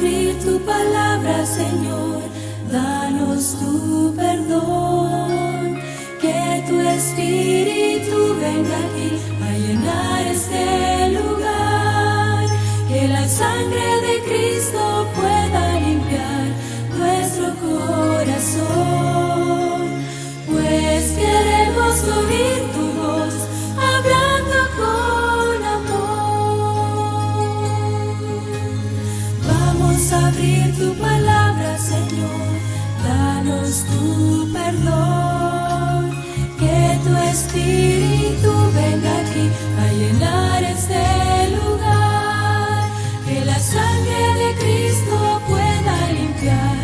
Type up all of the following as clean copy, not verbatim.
abrir tu palabra, Señor, danos tu perdón. Que tu Espíritu venga aquí a llenar este lugar. Que la sangre de Cristo pueda limpiar nuestro corazón. Pues queremos oír tu voz hablando con amor. Vamos a abrir tu palabra, Señor, danos tu perdón. Que tu Espíritu venga aquí a llenar este lugar. Que la sangre de Cristo pueda limpiar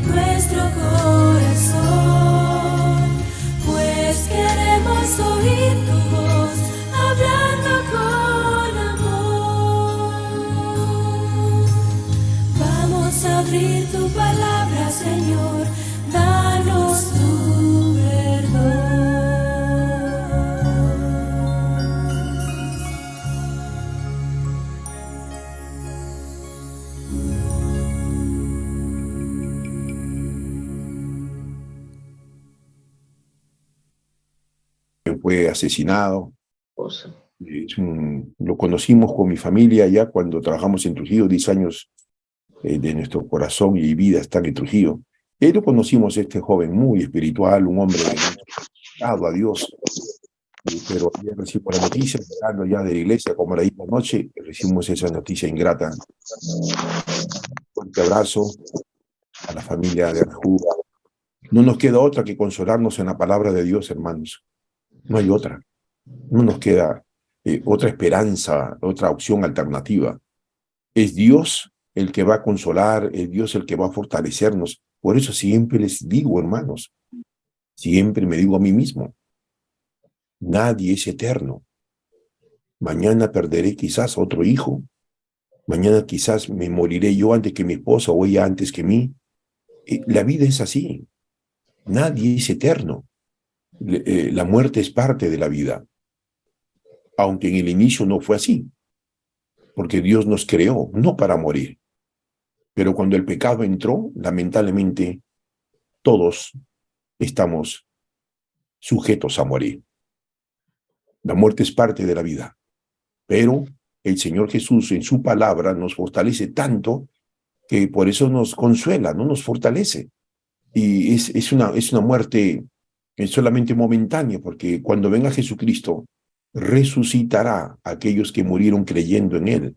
nuestro corazón. Pues queremos oír tu voz hablando con amor. Vamos a abrir tu palabra, Señor, danos tu perdón. Fue asesinado. Lo conocimos con mi familia ya cuando trabajamos en Trujillo, 10 años de nuestro corazón y vida están en Trujillo. Lo conocimos, este joven muy espiritual, un hombre dado a Dios. Pero ayer recibimos la noticia, llegando ya de la iglesia, como la misma noche, recibimos esa noticia ingrata. Un fuerte abrazo a la familia de Rajú. No nos queda otra que consolarnos en la palabra de Dios, hermanos. No hay otra. No nos queda otra esperanza, otra opción alternativa. Es Dios el que va a consolar, es Dios el que va a fortalecernos. Por eso siempre les digo, hermanos, siempre me digo a mí mismo, nadie es eterno. Mañana perderé quizás a otro hijo. Mañana quizás me moriré yo antes que mi esposa o ella antes que mí. La vida es así. Nadie es eterno. La muerte es parte de la vida. Aunque en el inicio no fue así. Porque Dios nos creó, no para morir. Pero cuando el pecado entró, lamentablemente, todos estamos sujetos a morir. La muerte es parte de la vida. Pero el Señor Jesús en su palabra nos fortalece tanto que por eso nos consuela, no nos fortalece. Y es una muerte solamente momentánea, porque cuando venga Jesucristo, resucitará a aquellos que murieron creyendo en Él.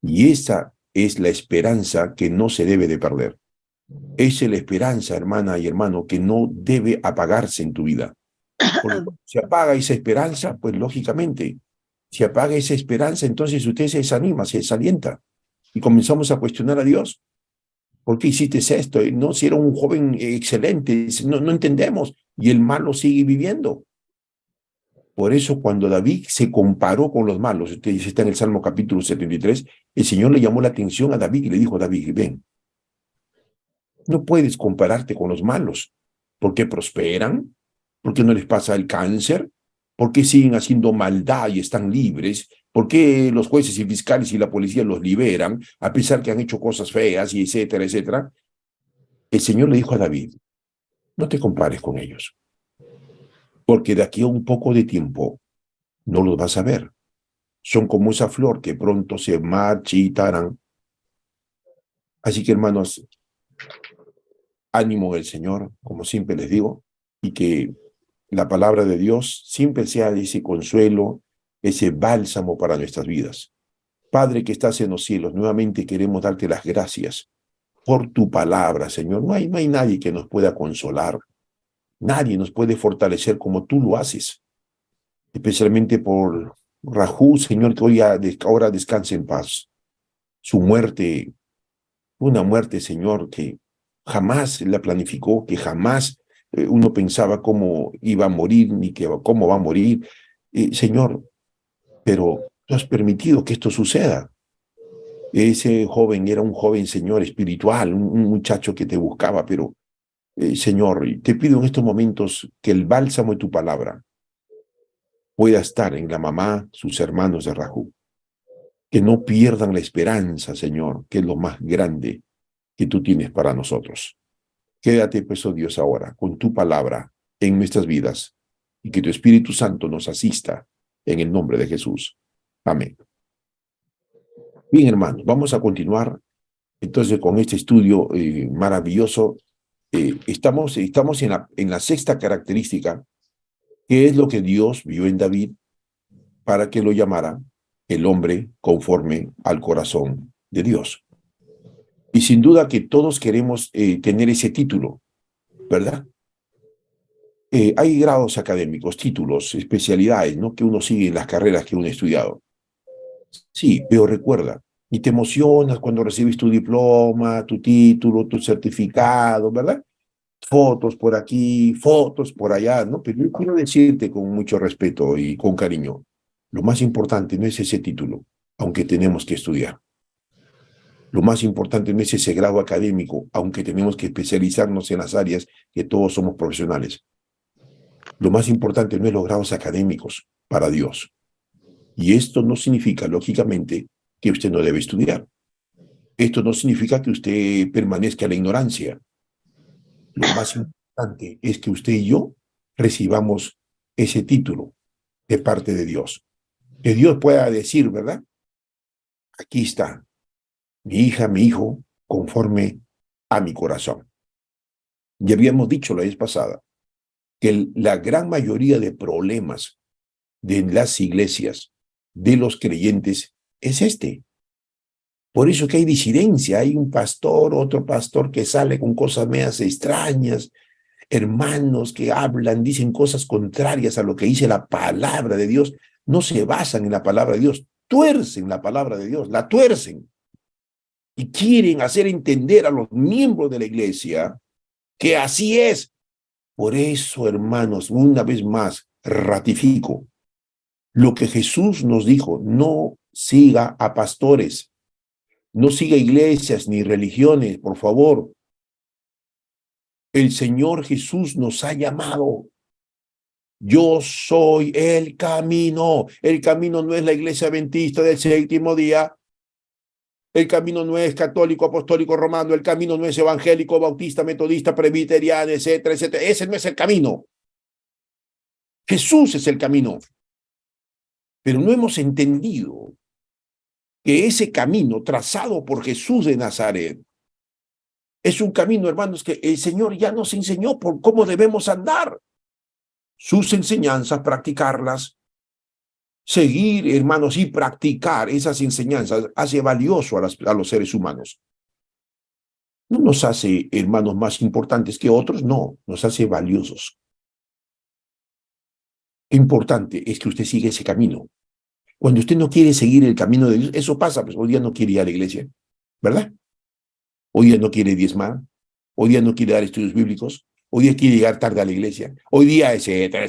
Y esa es la esperanza que no se debe de perder. Esa es la esperanza, hermana y hermano, que no debe apagarse en tu vida. Porque cuando se apaga esa esperanza, pues lógicamente, si apaga esa esperanza, entonces usted se desanima, se desalienta. Y comenzamos a cuestionar a Dios. ¿Por qué hiciste esto? No, si era un joven excelente, no entendemos. Y el malo sigue viviendo. Por eso cuando David se comparó con los malos, usted dice, está en el Salmo capítulo 73, el Señor le llamó la atención a David y le dijo a David, ven, no puedes compararte con los malos, porque prosperan, porque no les pasa el cáncer, porque siguen haciendo maldad y están libres, porque los jueces y fiscales y la policía los liberan, a pesar que han hecho cosas feas y etcétera, etcétera. El Señor le dijo a David, no te compares con ellos, porque de aquí a un poco de tiempo no los vas a ver. Son como esa flor que pronto se marchitarán. Así que, hermanos, ánimo del Señor, como siempre les digo, y que la palabra de Dios siempre sea ese consuelo, ese bálsamo para nuestras vidas. Padre que estás en los cielos, nuevamente queremos darte las gracias por tu palabra, Señor. No hay nadie que nos pueda consolar. Nadie nos puede fortalecer como tú lo haces. Especialmente por Rajú, Señor, que hoy ahora descanse en paz. Su muerte, una muerte, Señor, que jamás la planificó, que jamás uno pensaba cómo iba a morir, ni cómo va a morir. Señor, pero tú has permitido que esto suceda. Ese joven era un joven, Señor, espiritual, un muchacho que te buscaba, pero, Señor, te pido en estos momentos que el bálsamo de tu palabra pueda estar en la mamá, sus hermanos de Rajú. Que no pierdan la esperanza, Señor, que es lo más grande, que tú tienes para nosotros. Quédate, pues, oh Dios, ahora con tu palabra en nuestras vidas y que tu Espíritu Santo nos asista en el nombre de Jesús. Amén. Bien, hermanos, vamos a continuar entonces con este estudio maravilloso. Estamos en la sexta característica, que es lo que Dios vio en David para que lo llamara el hombre conforme al corazón de Dios. Y sin duda que todos queremos tener ese título, ¿verdad? Hay grados académicos, títulos, especialidades, ¿no? Que uno sigue en las carreras que uno ha estudiado. Sí, pero recuerda, y te emocionas cuando recibes tu diploma, tu título, tu certificado, ¿verdad? Fotos por aquí, fotos por allá, ¿no? Pero yo quiero decirte con mucho respeto y con cariño, lo más importante no es ese título, aunque tenemos que estudiar. Lo más importante no es ese grado académico, aunque tenemos que especializarnos en las áreas que todos somos profesionales. Lo más importante no es los grados académicos para Dios. Y esto no significa, lógicamente, que usted no debe estudiar. Esto no significa que usted permanezca en la ignorancia. Lo más importante es que usted y yo recibamos ese título de parte de Dios. Que Dios pueda decir, ¿verdad? Aquí está, mi hija, mi hijo, conforme a mi corazón. Ya habíamos dicho la vez pasada que la gran mayoría de problemas de las iglesias, de los creyentes, es este. Por eso que hay disidencia, hay un pastor, otro pastor que sale con cosas medias extrañas, hermanos que hablan, dicen cosas contrarias a lo que dice la palabra de Dios, no se basan en la palabra de Dios, tuercen la palabra de Dios, la tuercen. Y quieren hacer entender a los miembros de la iglesia que así es. Por eso, hermanos, una vez más, ratifico lo que Jesús nos dijo: no siga a pastores, no siga iglesias ni religiones, por favor. El Señor Jesús nos ha llamado. Yo soy el camino. El camino no es la iglesia adventista del séptimo día. El camino no es católico, apostólico, romano. El camino no es evangélico, bautista, metodista, presbiteriano, etcétera, etcétera. Ese no es el camino. Jesús es el camino. Pero no hemos entendido que ese camino trazado por Jesús de Nazaret es un camino, hermanos, que el Señor ya nos enseñó por cómo debemos andar. Sus enseñanzas, practicarlas, seguir, hermanos, y practicar esas enseñanzas hace valioso a los seres humanos. No nos hace, hermanos, más importantes que otros, no, nos hace valiosos. Lo importante es que usted siga ese camino. Cuando usted no quiere seguir el camino de Dios, eso pasa, pues hoy día no quiere ir a la iglesia, ¿verdad? Hoy día no quiere diezmar, hoy día no quiere dar estudios bíblicos, hoy día quiere llegar tarde a la iglesia, hoy día etcétera,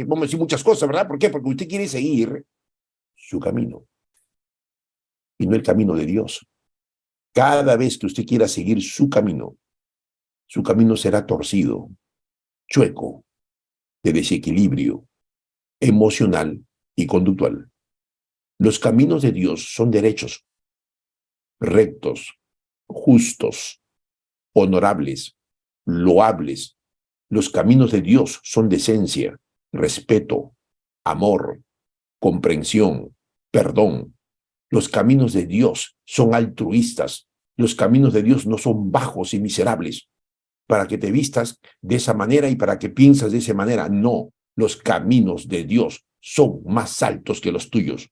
vamos a decir muchas cosas, ¿verdad? ¿Por qué? Porque usted quiere seguir su camino y no el camino de Dios. Cada vez que usted quiera seguir su camino será torcido, chueco, de desequilibrio emocional y conductual. Los caminos de Dios son derechos, rectos, justos, honorables, loables. Los caminos de Dios son decencia, respeto, amor, comprensión, perdón. Los caminos de Dios son altruistas. Los caminos de Dios no son bajos y miserables para que te vistas de esa manera y para que piensas de esa manera. No, los caminos de Dios son más altos que los tuyos.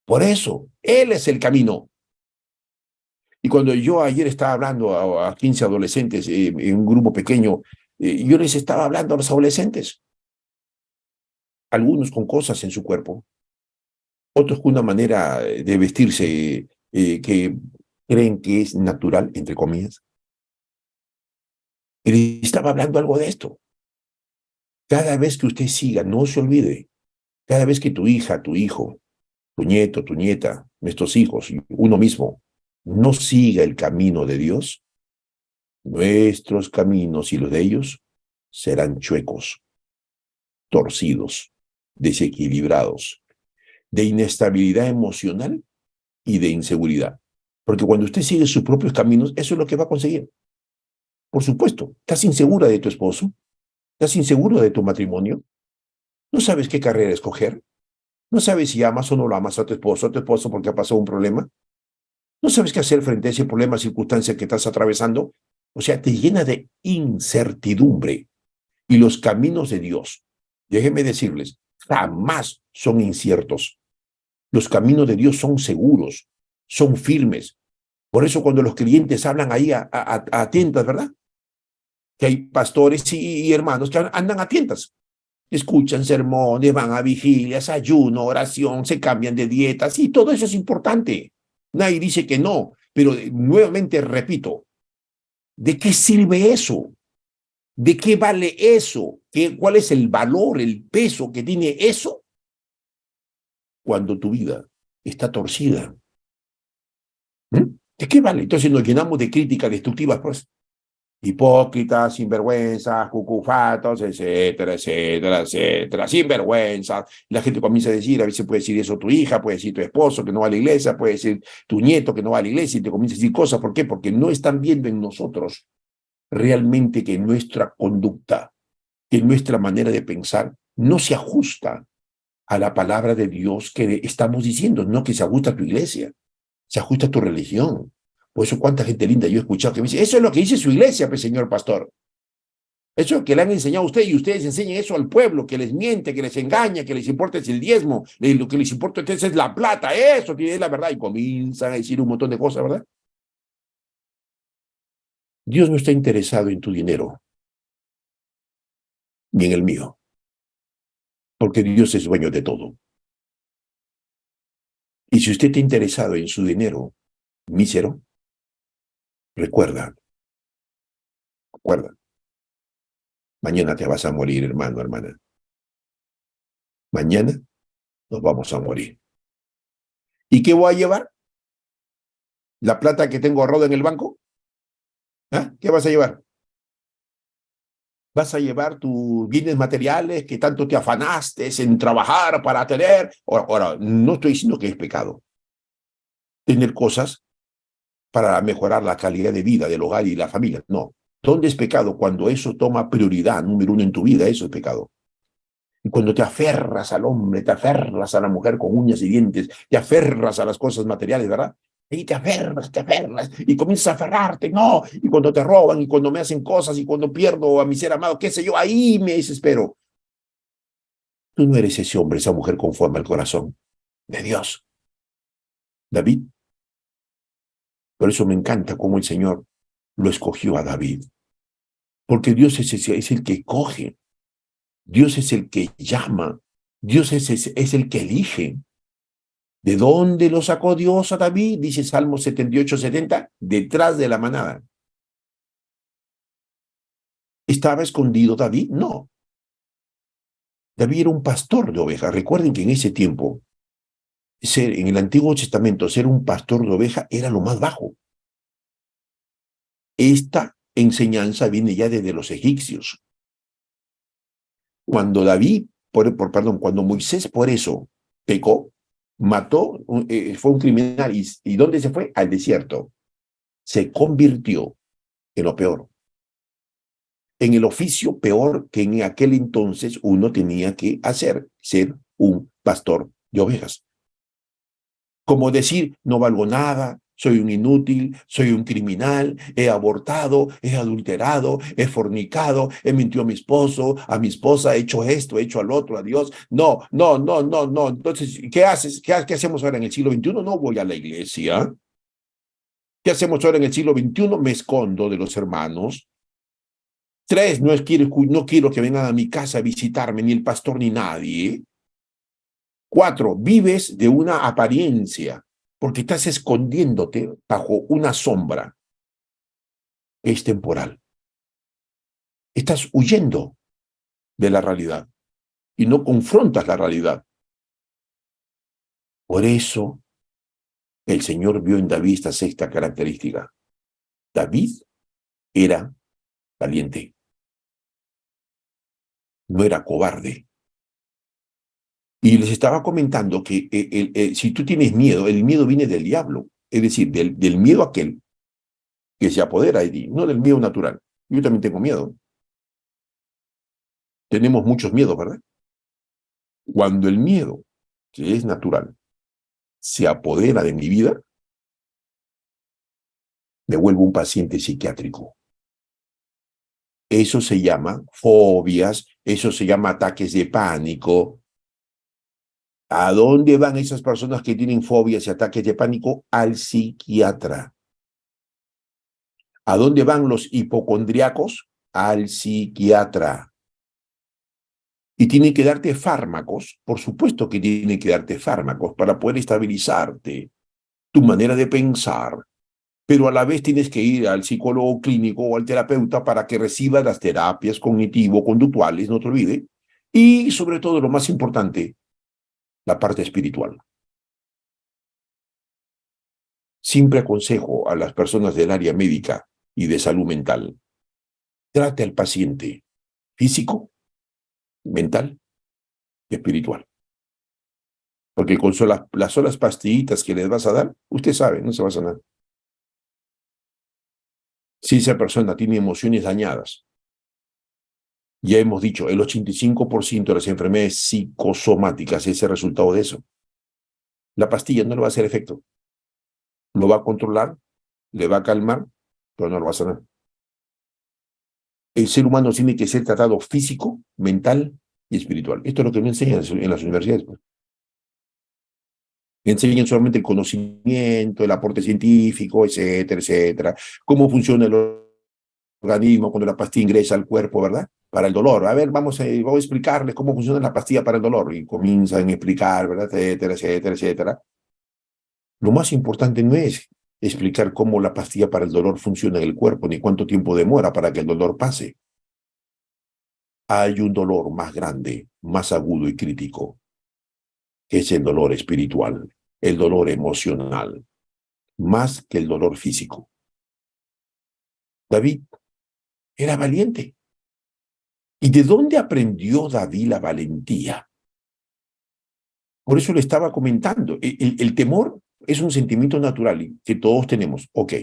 Por eso, Él es el camino. Y cuando yo ayer estaba hablando a 15 adolescentes en un grupo pequeño, yo les estaba hablando a los adolescentes. Algunos con cosas en su cuerpo, otros con una manera de vestirse que creen que es natural, entre comillas. Y les estaba hablando algo de esto. Cada vez que usted siga, no se olvide, cada vez que tu hija, tu hijo, tu nieto, tu nieta, nuestros hijos, uno mismo, no siga el camino de Dios, nuestros caminos y los de ellos serán chuecos, torcidos, desequilibrados, de inestabilidad emocional y de inseguridad. Porque cuando usted sigue sus propios caminos, eso es lo que va a conseguir. Por supuesto, estás insegura de tu esposo, estás inseguro de tu matrimonio, no sabes qué carrera escoger, no sabes si amas o no lo amas a tu esposo porque ha pasado un problema, no sabes qué hacer frente a ese problema, circunstancia que estás atravesando. O sea, te llena de incertidumbre. Y los caminos de Dios, déjenme decirles, jamás son inciertos. Los caminos de Dios son seguros, son firmes. Por eso cuando los creyentes hablan ahí a tientas, ¿verdad? Que hay pastores y hermanos que andan a tientas. Escuchan sermones, van a vigilias, ayuno, oración, se cambian de dietas y todo eso es importante. Nadie dice que no, pero nuevamente repito, ¿de qué sirve eso? ¿De qué vale eso? ¿Cuál es el valor, el peso que tiene eso cuando tu vida está torcida? ¿De qué vale? Entonces nos llenamos de críticas destructivas, pues. Hipócritas, sinvergüenzas, cucufatos, etcétera, etcétera, etcétera, sinvergüenzas. La gente comienza a decir, a veces puede decir eso tu hija, puede decir tu esposo que no va a la iglesia, puede decir tu nieto que no va a la iglesia y te comienza a decir cosas. ¿Por qué? Porque no están viendo en nosotros realmente que nuestra conducta, que nuestra manera de pensar no se ajusta a la palabra de Dios que estamos diciendo, no que se ajusta a tu iglesia, se ajusta a tu religión. Por eso cuánta gente linda yo he escuchado que me dice, eso es lo que dice su iglesia, pues, señor pastor. Eso es lo que le han enseñado a usted y ustedes enseñan eso al pueblo, que les miente, que les engaña, que les importa es el diezmo, lo que les importa es la plata, eso tiene la verdad. Y comienzan a decir un montón de cosas, ¿verdad? Dios no está interesado en tu dinero, ni en el mío, porque Dios es dueño de todo. Y si usted está interesado en su dinero mísero, recuerda, mañana te vas a morir, hermano, hermana. Mañana nos vamos a morir. ¿Y qué voy a llevar? ¿La plata que tengo ahorrada en el banco? ¿Ah? ¿Qué vas a llevar? ¿Vas a llevar tus bienes materiales que tanto te afanaste en trabajar para tener? Ahora, no estoy diciendo que es pecado tener cosas para mejorar la calidad de vida del hogar y la familia. No. ¿Dónde es pecado? Cuando eso toma prioridad número uno en tu vida, eso es pecado. Y cuando te aferras al hombre, te aferras a la mujer con uñas y dientes, te aferras a las cosas materiales, ¿verdad? Y te aferras, y comienzas a aferrarte, no, y cuando te roban, y cuando me hacen cosas, y cuando pierdo a mi ser amado, qué sé yo, ahí me desespero. Tú no eres ese hombre, esa mujer conforme al corazón de Dios. David, por eso me encanta cómo el Señor lo escogió a David, porque Dios es el que coge, Dios es el que llama, Dios es el que elige. ¿De dónde lo sacó Dios a David? Dice Salmo 78-70, detrás de la manada. ¿Estaba escondido David? No. David era un pastor de ovejas. Recuerden que en ese tiempo, en el Antiguo Testamento, ser un pastor de ovejas era lo más bajo. Esta enseñanza viene ya desde los egipcios. Cuando cuando Moisés por eso pecó, mató, fue un criminal. ¿Y dónde se fue? Al desierto. Se convirtió en lo peor, en el oficio peor que en aquel entonces uno tenía que hacer, ser un pastor de ovejas. Como decir, no valgo nada, soy un inútil, soy un criminal, he abortado, he adulterado, he fornicado, he mentido a mi esposo, a mi esposa, he hecho esto, he hecho al otro, a Dios. No, no, no, no, no. Entonces, ¿qué haces? ¿Qué hacemos ahora en el siglo XXI? No voy a la iglesia. ¿Qué hacemos ahora en el siglo XXI? Me escondo de los hermanos. 3, no quiero que vengan a mi casa a visitarme, ni el pastor ni nadie. 4, vives de una apariencia, porque estás escondiéndote bajo una sombra. Es temporal. Estás huyendo de la realidad y no confrontas la realidad. Por eso el Señor vio en David esta sexta característica. David era valiente. No era cobarde. Y les estaba comentando que si tú tienes miedo, el miedo viene del diablo. Es decir, del miedo aquel que se apodera de ti, no del miedo natural. Yo también tengo miedo. Tenemos muchos miedos, ¿verdad? Cuando el miedo, que es natural, se apodera de mi vida, me vuelvo un paciente psiquiátrico. Eso se llama fobias, eso se llama ataques de pánico. ¿A dónde van esas personas que tienen fobias y ataques de pánico? Al psiquiatra. ¿A dónde van los hipocondríacos? Al psiquiatra. Y tienen que darte fármacos, por supuesto que tienen que darte fármacos para poder estabilizarte, tu manera de pensar, pero a la vez tienes que ir al psicólogo clínico o al terapeuta para que recibas las terapias cognitivo-conductuales, no te olvides, y sobre todo, lo más importante, la parte espiritual. Siempre aconsejo a las personas del área médica y de salud mental, trate al paciente físico, mental y espiritual. Porque con las solas pastillitas que les vas a dar, usted sabe, no se va a sanar. Si esa persona tiene emociones dañadas, ya hemos dicho, el 85% de las enfermedades psicosomáticas es el resultado de eso. La pastilla no le va a hacer efecto. Lo va a controlar, le va a calmar, pero no lo va a sanar. El ser humano tiene que ser tratado físico, mental y espiritual. Esto es lo que me enseñan en las universidades. Me enseñan solamente el conocimiento, el aporte científico, etcétera, etcétera. Cómo funciona el organismo cuando la pastilla ingresa al cuerpo, ¿verdad? Para el dolor. A ver, vamos a explicarles cómo funciona la pastilla para el dolor. Y comienzan a explicar, ¿verdad? Etcétera, etcétera, etcétera. Lo más importante no es explicar cómo la pastilla para el dolor funciona en el cuerpo, ni cuánto tiempo demora para que el dolor pase. Hay un dolor más grande, más agudo y crítico, que es el dolor espiritual, el dolor emocional, más que el dolor físico. David era valiente. ¿Y de dónde aprendió David la valentía? Por eso le estaba comentando. El temor es un sentimiento natural que todos tenemos. Ok.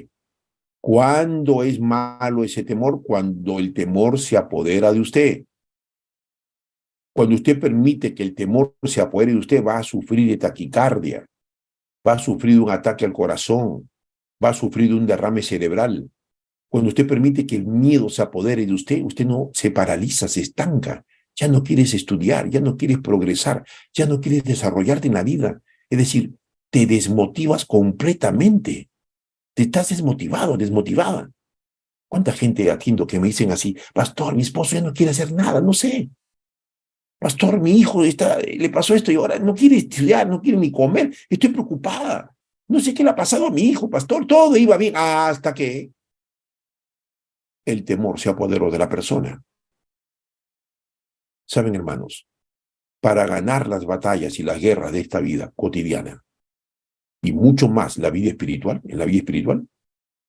¿Cuándo es malo ese temor? Cuando el temor se apodera de usted. Cuando usted permite que el temor se apodere de usted, va a sufrir de taquicardia, va a sufrir de un ataque al corazón, va a sufrir de un derrame cerebral. Cuando usted permite que el miedo se apodere de usted, usted no se paraliza, se estanca. Ya no quieres estudiar, ya no quieres progresar, ya no quieres desarrollarte en la vida. Es decir, te desmotivas completamente. Te estás desmotivado, desmotivada. ¿Cuánta gente atiendo que me dicen así, pastor, mi esposo ya no quiere hacer nada, no sé. Pastor, mi hijo le pasó esto y ahora no quiere estudiar, no quiere ni comer, estoy preocupada. No sé qué le ha pasado a mi hijo, pastor, todo iba bien hasta que el temor se apoderó de la persona. Saben, hermanos, para ganar las batallas y las guerras de esta vida cotidiana, y mucho más la vida espiritual, en la vida espiritual,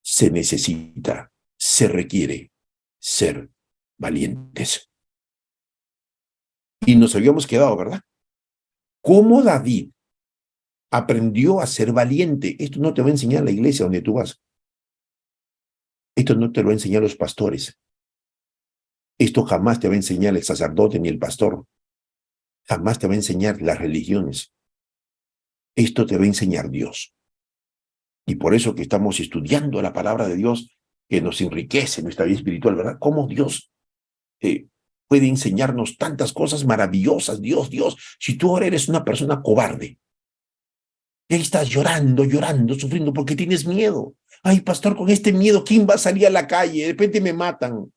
se necesita, se requiere ser valientes. Y nos habíamos quedado, ¿verdad? ¿Cómo David aprendió a ser valiente? Esto no te va a enseñar la iglesia donde tú vas. Esto no te lo va a enseñar los pastores. Esto jamás te va a enseñar el sacerdote ni el pastor. Jamás te va a enseñar las religiones. Esto te va a enseñar Dios. Y por eso que estamos estudiando la palabra de Dios, que nos enriquece nuestra vida espiritual, ¿verdad? Cómo Dios puede enseñarnos tantas cosas maravillosas. Dios, si tú ahora eres una persona cobarde, y ahí estás llorando, sufriendo porque tienes miedo. Ay, pastor, con este miedo, ¿quién va a salir a la calle? De repente me matan.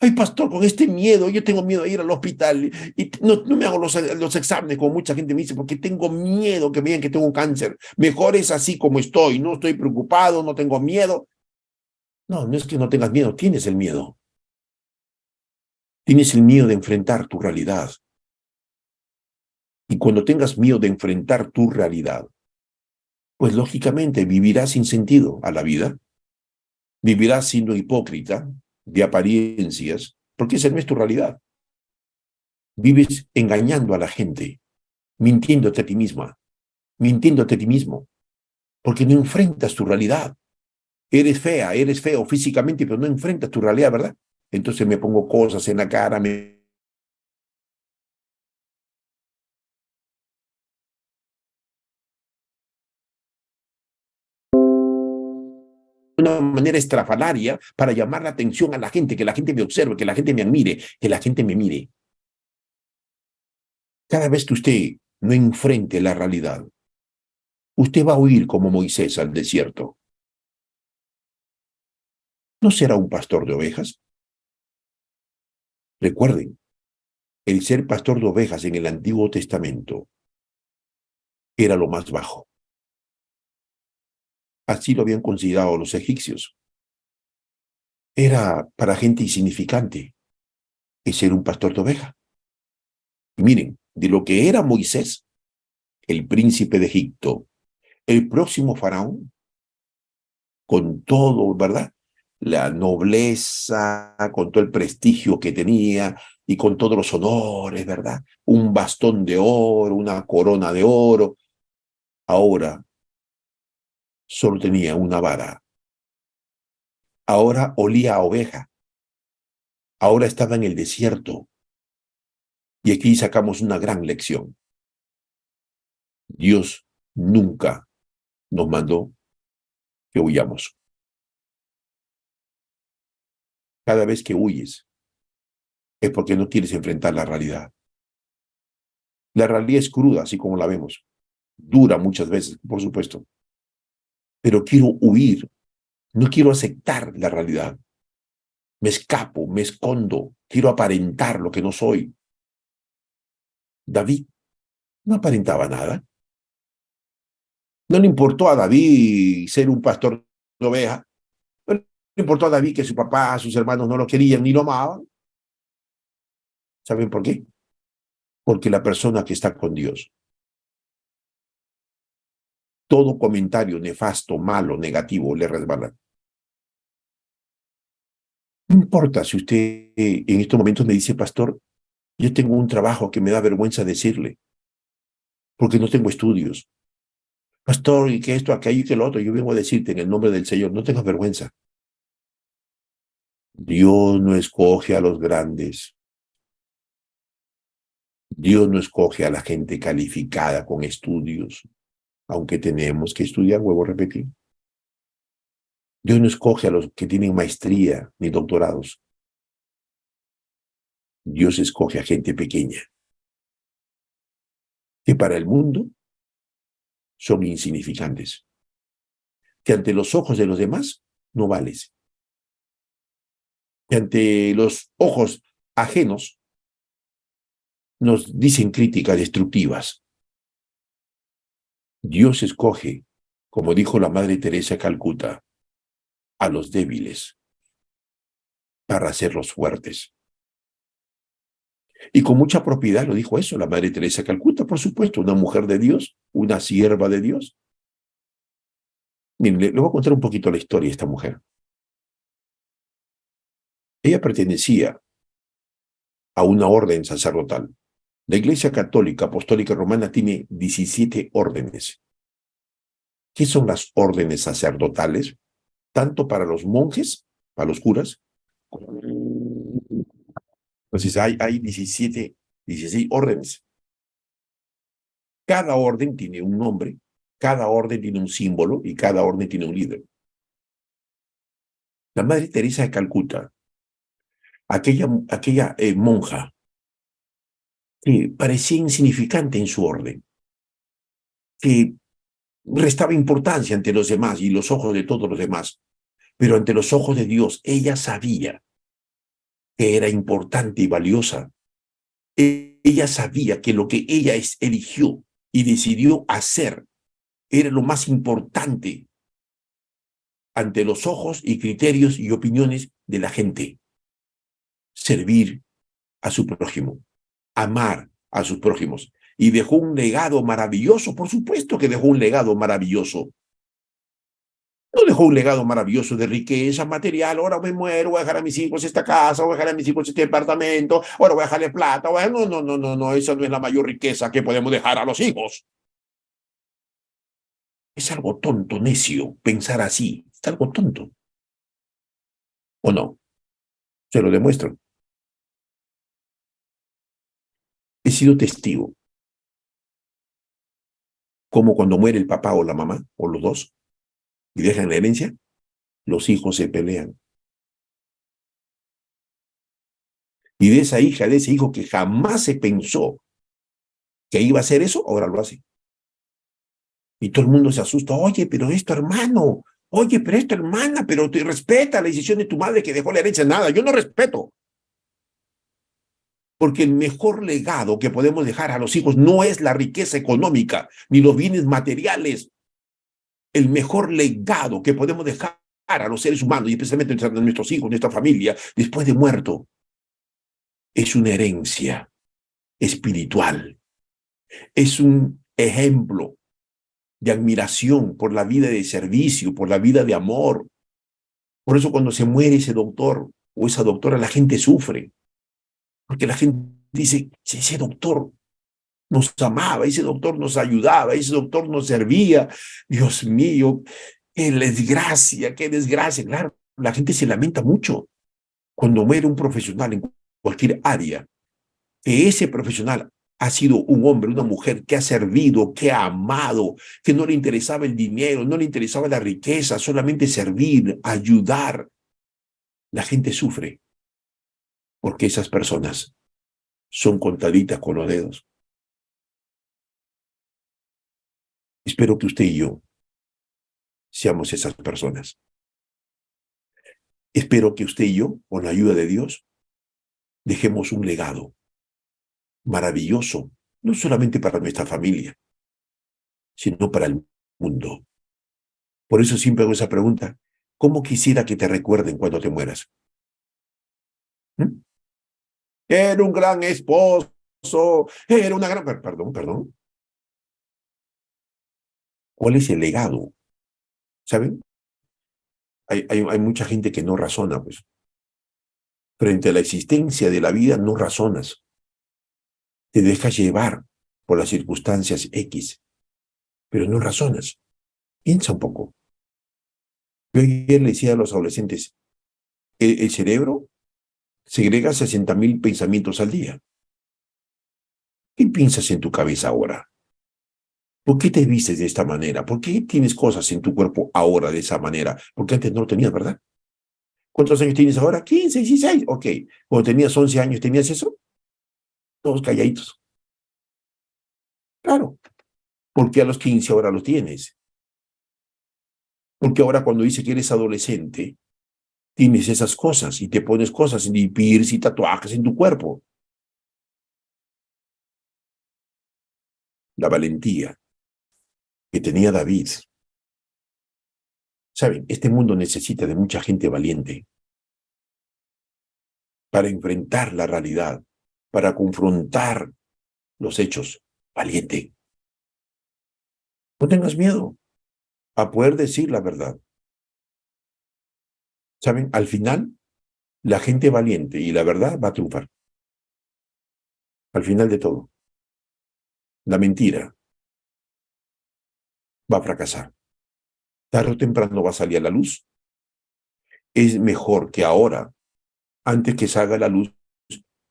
Ay, pastor, con este miedo, yo tengo miedo de ir al hospital y no me hago los exámenes, como mucha gente me dice, porque tengo miedo que me digan que tengo un cáncer. Mejor es así como estoy, no estoy preocupado, no tengo miedo. No, no es que no tengas miedo, tienes el miedo. Tienes el miedo de enfrentar tu realidad. Y cuando tengas miedo de enfrentar tu realidad, pues lógicamente vivirás sin sentido a la vida, vivirás siendo hipócrita, de apariencias, porque esa no es tu realidad. Vives engañando a la gente, mintiéndote a ti misma, mintiéndote a ti mismo. porque no enfrentas tu realidad. Eres fea, eres feo físicamente, pero no enfrentas tu realidad, ¿verdad? Entonces me pongo cosas en la cara, me una manera estrafalaria para llamar la atención a la gente, que la gente me observe, que la gente me admire, que la gente me mire. Cada vez que usted no enfrente la realidad, usted va a huir como Moisés al desierto. ¿No será un pastor de ovejas? Recuerden, el ser pastor de ovejas en el Antiguo Testamento era lo más bajo. Así lo habían considerado los egipcios. Era para gente insignificante el ser un pastor de oveja. Y miren, de lo que era Moisés, el príncipe de Egipto, el próximo faraón, con todo, ¿verdad? La nobleza, con todo el prestigio que tenía y con todos los honores, ¿verdad? Un bastón de oro, una corona de oro. Ahora solo tenía una vara. Ahora olía a oveja. Ahora estaba en el desierto. Y aquí sacamos una gran lección. Dios nunca nos mandó que huyamos. Cada vez que huyes es porque no quieres enfrentar la realidad. La realidad es cruda, así como la vemos. Dura muchas veces, por supuesto. Pero quiero huir, no quiero aceptar la realidad. Me escapo, me escondo, quiero aparentar lo que no soy. David no aparentaba nada. No le importó a David ser un pastor de ovejas. No le importó a David que su papá, sus hermanos no lo querían ni lo amaban. ¿Saben por qué? Porque la persona que está con Dios, todo comentario nefasto, malo, negativo, le resbala. No importa si usted en estos momentos me dice, pastor, yo tengo un trabajo que me da vergüenza decirle, porque no tengo estudios. Pastor, y que esto, aquello y que lo otro, yo vengo a decirte en el nombre del Señor, no tengas vergüenza. Dios no escoge a los grandes. Dios no escoge a la gente calificada con estudios, aunque tenemos que estudiar, vuelvo a repetir. Dios no escoge a los que tienen maestría ni doctorados. Dios escoge a gente pequeña, que para el mundo son insignificantes, que ante los ojos de los demás no vales, que ante los ojos ajenos nos dicen críticas destructivas. Dios escoge, como dijo la Madre Teresa de Calcuta, a los débiles para hacerlos fuertes. Y con mucha propiedad lo dijo eso la Madre Teresa de Calcuta, por supuesto, una mujer de Dios, una sierva de Dios. Miren, le voy a contar un poquito la historia de esta mujer. Ella pertenecía a una orden sacerdotal. La Iglesia Católica Apostólica Romana tiene 17 órdenes. ¿Qué son las órdenes sacerdotales? Tanto para los monjes, para los curas. Entonces hay 16 órdenes. Cada orden tiene un nombre, cada orden tiene un símbolo y cada orden tiene un líder. La Madre Teresa de Calcuta, aquella monja que parecía insignificante en su orden, que restaba importancia ante los demás y los ojos de todos los demás, pero ante los ojos de Dios ella sabía que era importante y valiosa. Ella sabía que lo que ella eligió y decidió hacer era lo más importante ante los ojos y criterios y opiniones de la gente. Servir a su prójimo, amar a sus prójimos. Y dejó un legado maravilloso, por supuesto que dejó un legado maravilloso. No dejó un legado maravilloso de riqueza material, ahora me muero, voy a dejar a mis hijos esta casa, voy a dejar a mis hijos este departamento, ahora voy a dejarle plata. No, esa no es la mayor riqueza que podemos dejar a los hijos. Es algo tonto, necio, pensar así. Es algo tonto. ¿O no? Se lo demuestro. He sido testigo. Como cuando muere el papá o la mamá, o los dos, y dejan la herencia, los hijos se pelean. Y de esa hija, de ese hijo que jamás se pensó que iba a hacer eso, ahora lo hace. Y todo el mundo se asusta. Oye, pero es tu hermano. Oye, pero es tu hermana, pero te respeta la decisión de tu madre que dejó la herencia. Nada, yo no respeto. Porque el mejor legado que podemos dejar a los hijos no es la riqueza económica ni los bienes materiales. El mejor legado que podemos dejar a los seres humanos, y especialmente a nuestros hijos, nuestra familia, después de muerto, es una herencia espiritual. Es un ejemplo de admiración por la vida de servicio, por la vida de amor. Por eso cuando se muere ese doctor o esa doctora, la gente sufre. Porque la gente dice, ese doctor nos amaba, ese doctor nos ayudaba, ese doctor nos servía. Dios mío, qué desgracia, qué desgracia. Claro, la gente se lamenta mucho cuando muere un profesional en cualquier área, que ese profesional ha sido un hombre, una mujer que ha servido, que ha amado, que no le interesaba el dinero, no le interesaba la riqueza, solamente servir, ayudar. La gente sufre porque esas personas son contaditas con los dedos. Espero que usted y yo seamos esas personas. Espero que usted y yo, con la ayuda de Dios, dejemos un legado maravilloso, no solamente para nuestra familia, sino para el mundo. Por eso siempre hago esa pregunta: ¿cómo quisiera que te recuerden cuando te mueras? ¿Mm? Era un gran esposo, era una gran... Perdón. ¿Cuál es el legado? ¿Saben? Hay mucha gente que no razona, pues. Frente a la existencia de la vida no razonas. Te dejas llevar por las circunstancias X, pero no razonas. Piensa un poco. Yo ayer le decía a los adolescentes, el cerebro segrega 60,000 pensamientos al día. ¿Qué piensas en tu cabeza ahora? ¿Por qué te vistes de esta manera? ¿Por qué tienes cosas en tu cuerpo ahora de esa manera? Porque antes no lo tenías, ¿verdad? ¿Cuántos años tienes ahora? 15, 16. Ok. Cuando tenías 11 años, ¿tenías eso? Todos calladitos. Claro. Porque a los 15 ahora lo tienes. Porque ahora cuando dice que eres adolescente, tienes esas cosas y te pones cosas, y piercing y tatuajes en tu cuerpo. La valentía que tenía David. Saben, este mundo necesita de mucha gente valiente para enfrentar la realidad, para confrontar los hechos. Valiente. No tengas miedo a poder decir la verdad. ¿Saben? Al final, la gente valiente y la verdad va a triunfar. Al final de todo, la mentira va a fracasar. Tarde o temprano va a salir a la luz. Es mejor que ahora, antes que salga a la luz,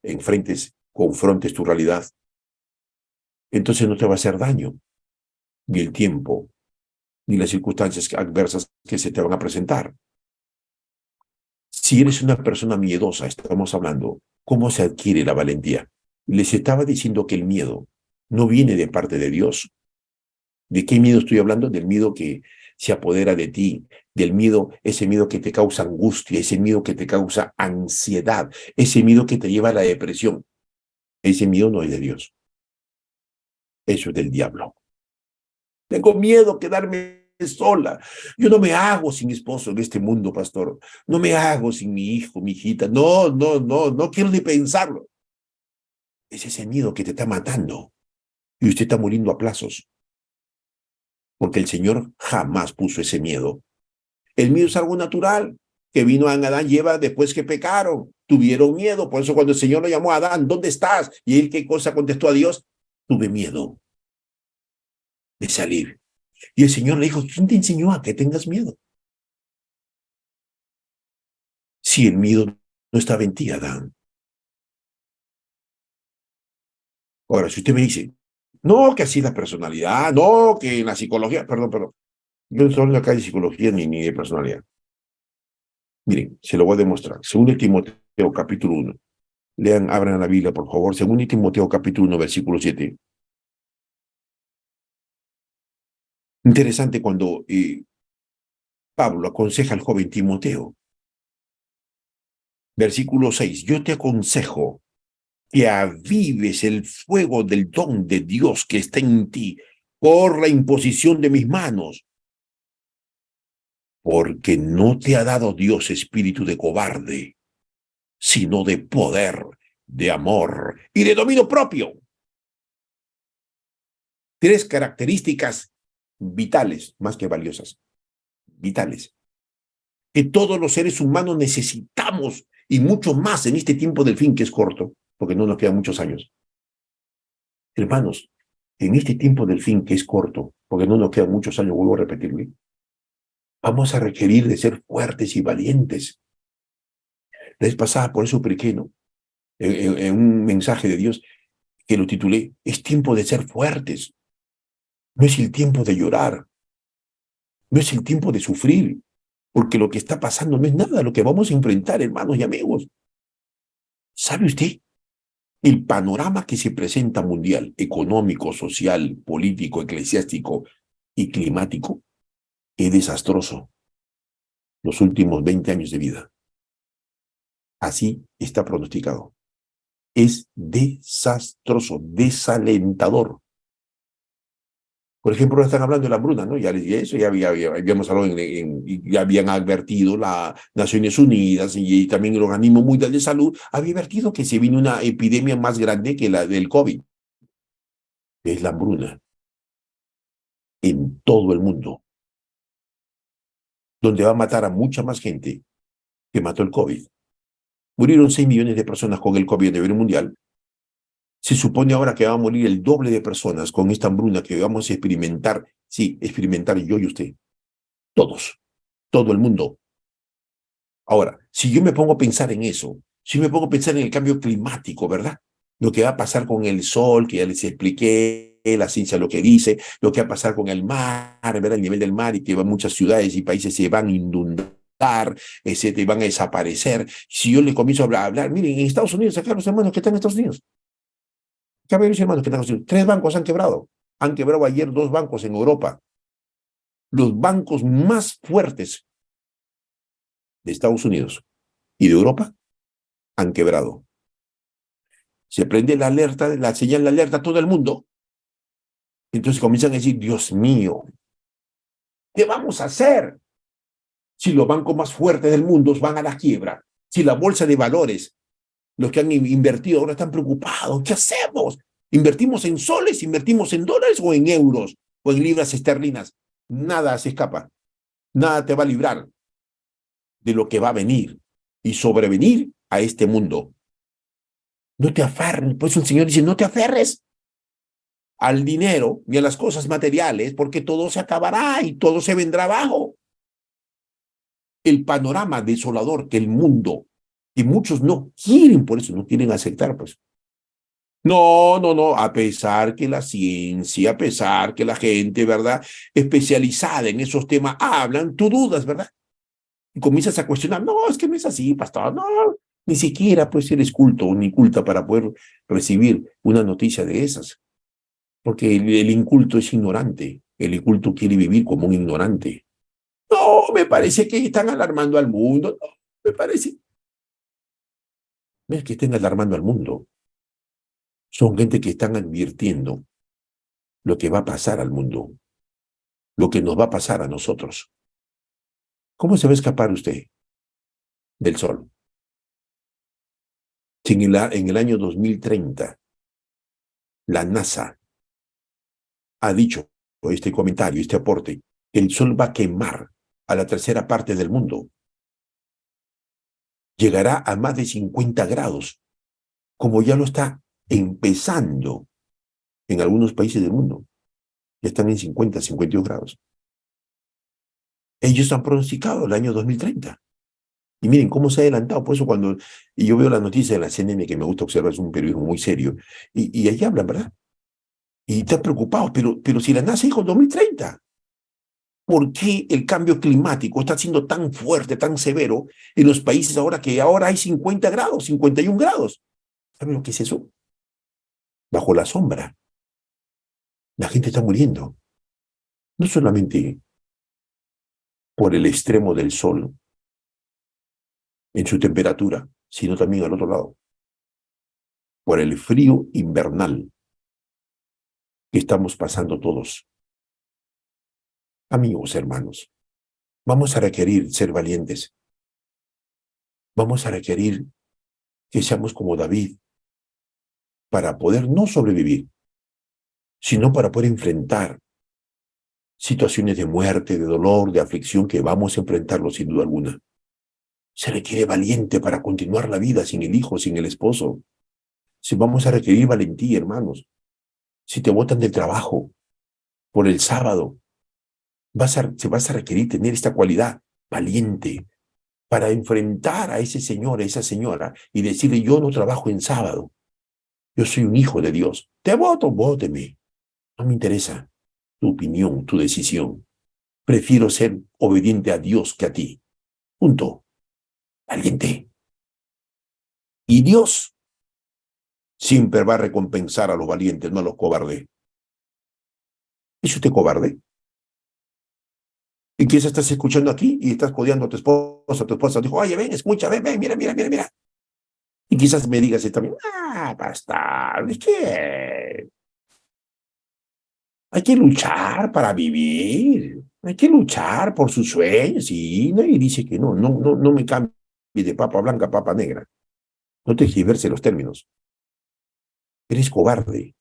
enfrentes, confrontes tu realidad. Entonces no te va a hacer daño, ni el tiempo, ni las circunstancias adversas que se te van a presentar. Si eres una persona miedosa, estamos hablando, ¿cómo se adquiere la valentía? Les estaba diciendo que el miedo no viene de parte de Dios. ¿De qué miedo estoy hablando? Del miedo que se apodera de ti, del miedo, ese miedo que te causa angustia, ese miedo que te causa ansiedad, ese miedo que te lleva a la depresión. Ese miedo no es de Dios. Eso es del diablo. Tengo miedo a quedarme sola. Yo no me hago sin esposo en este mundo, pastor. No me hago sin mi hijo, mi hijita. No quiero ni pensarlo. Es ese miedo que te está matando y usted está muriendo a plazos. Porque el Señor jamás puso ese miedo. El miedo es algo natural que vino a Adán y Eva después que pecaron. Tuvieron miedo. Por eso cuando el Señor lo llamó a Adán, ¿dónde estás? Y él, ¿qué cosa contestó a Dios? Tuve miedo de salir Y el Señor le dijo, ¿quién te enseñó a que tengas miedo? Si el miedo no estaba en ti, Adán. Ahora, si usted me dice, no, que así la personalidad, no, que en la psicología, perdón, yo no soy acá de psicología ni de personalidad. Miren, se lo voy a demostrar. Según Timoteo capítulo 1. Lean, abran la Biblia, por favor. Según Timoteo capítulo 1, versículo 7. Interesante cuando Pablo aconseja al joven Timoteo. Versículo 6. Yo te aconsejo que avives el fuego del don de Dios que está en ti por la imposición de mis manos, porque no te ha dado Dios espíritu de cobarde, sino de poder, de amor y de dominio propio. Tres características vitales, más que valiosas, vitales, que todos los seres humanos necesitamos y mucho más en este tiempo del fin que es corto, porque no nos quedan muchos años. Hermanos, en este tiempo del fin que es corto, porque no nos quedan muchos años, vuelvo a repetirme, vamos a requerir de ser fuertes y valientes. La vez pasada, por eso prediqué, ¿no? En un mensaje de Dios que lo titulé, es tiempo de ser fuertes. No es el tiempo de llorar. No es el tiempo de sufrir. Porque lo que está pasando no es nada lo que vamos a enfrentar, hermanos y amigos. ¿Sabe usted? El panorama que se presenta mundial, económico, social, político, eclesiástico y climático, es desastroso. Los últimos 20 años de vida. Así está pronosticado. Es desastroso, desalentador. Por ejemplo, ahora están hablando de la hambruna, ¿no? Ya eso ya habíamos hablado, ya habían advertido las Naciones Unidas y también el Organismo Mundial de Salud, había advertido que se viene una epidemia más grande que la del COVID. Es la hambruna en todo el mundo, donde va a matar a mucha más gente que mató el COVID. Murieron 6 millones de personas con el COVID a nivel mundial. Se supone ahora que va a morir el doble de personas con esta hambruna que vamos a experimentar, sí, experimentar yo y usted, todos, todo el mundo. Ahora, si yo me pongo a pensar en eso, si me pongo a pensar en el cambio climático, ¿verdad? Lo que va a pasar con el sol, que ya les expliqué, la ciencia lo que dice, lo que va a pasar con el mar, ¿verdad? El nivel del mar y que muchas ciudades y países se van a inundar, te van a desaparecer. Si yo le comienzo a hablar, miren, en Estados Unidos, acá los hermanos que están en Estados Unidos, acá hay hermanos que están en Estados Unidos, 3 bancos han quebrado. Han quebrado ayer 2 bancos en Europa. Los bancos más fuertes de Estados Unidos y de Europa han quebrado. Se prende la alerta, la señal de alerta a todo el mundo. Entonces comienzan a decir, Dios mío, ¿qué vamos a hacer? Si los bancos más fuertes del mundo van a la quiebra, si la bolsa de valores, los que han invertido ahora están preocupados, ¿qué hacemos? ¿Invertimos en soles, invertimos en dólares o en euros o en libras esterlinas? Nada se escapa, nada te va a librar de lo que va a venir y sobrevenir a este mundo. No te aferres, pues el Señor dice, no te aferres al dinero ni a las cosas materiales, porque todo se acabará y todo se vendrá abajo. El panorama desolador que el mundo, y muchos no quieren, por eso no quieren aceptar, pues. No, a pesar que la ciencia, a pesar que la gente, ¿verdad?, especializada en esos temas hablan, tú dudas, ¿verdad? Y comienzas a cuestionar, no, es que no es así, pastor, no, ni siquiera pues eres culto ni culta para poder recibir una noticia de esas. Porque el inculto es ignorante, el inculto quiere vivir como un ignorante. No, me parece que están alarmando al mundo, no, me parece. No es que estén alarmando al mundo, son gente que están advirtiendo lo que va a pasar al mundo, lo que nos va a pasar a nosotros. ¿Cómo se va a escapar usted del sol? Si en el año 2030 la NASA ha dicho este comentario, este aporte, que el sol va a quemar a la tercera parte del mundo. Llegará a más de 50 grados, como ya lo está empezando en algunos países del mundo. Ya están en 50, 52 grados. Ellos han pronosticado el año 2030. Y miren cómo se ha adelantado. Por eso y yo veo las noticias de la CNN, que me gusta observar, es un periodismo muy serio, y ahí hablan, ¿verdad? Y están preocupados, pero si la NASA dijo 2030, ¿por qué el cambio climático está siendo tan fuerte, tan severo en los países que ahora hay 50 grados, 51 grados? ¿Saben lo que es eso? Bajo la sombra. La gente está muriendo. No solamente por el extremo del sol en su temperatura, sino también al otro lado, por el frío invernal que estamos pasando todos. Amigos, hermanos, vamos a requerir ser valientes. Vamos a requerir que seamos como David para poder no sobrevivir, sino para poder enfrentar situaciones de muerte, de dolor, de aflicción que vamos a enfrentarlo sin duda alguna. Se requiere valiente para continuar la vida sin el hijo, sin el esposo. Si vamos a requerir valentía, hermanos. Si te botan del trabajo por el sábado, vas a requerir tener esta cualidad valiente para enfrentar a ese señor, a esa señora y decirle: yo no trabajo en sábado. Yo soy un hijo de Dios. Te voto, vóteme. No me interesa tu opinión, tu decisión. Prefiero ser obediente a Dios que a ti. Punto. Valiente. Y Dios siempre va a recompensar a los valientes, no a los cobardes. ¿Es usted cobarde? Y quizás estás escuchando aquí y estás codeando a tu esposa dijo: oye, ven, escucha, ven, mira. Y quizás me digas también: pastor, es que hay que luchar para vivir, hay que luchar por sus sueños, y nadie dice que no me cambie de papa blanca a papa negra. No te giverse los términos. Eres cobarde.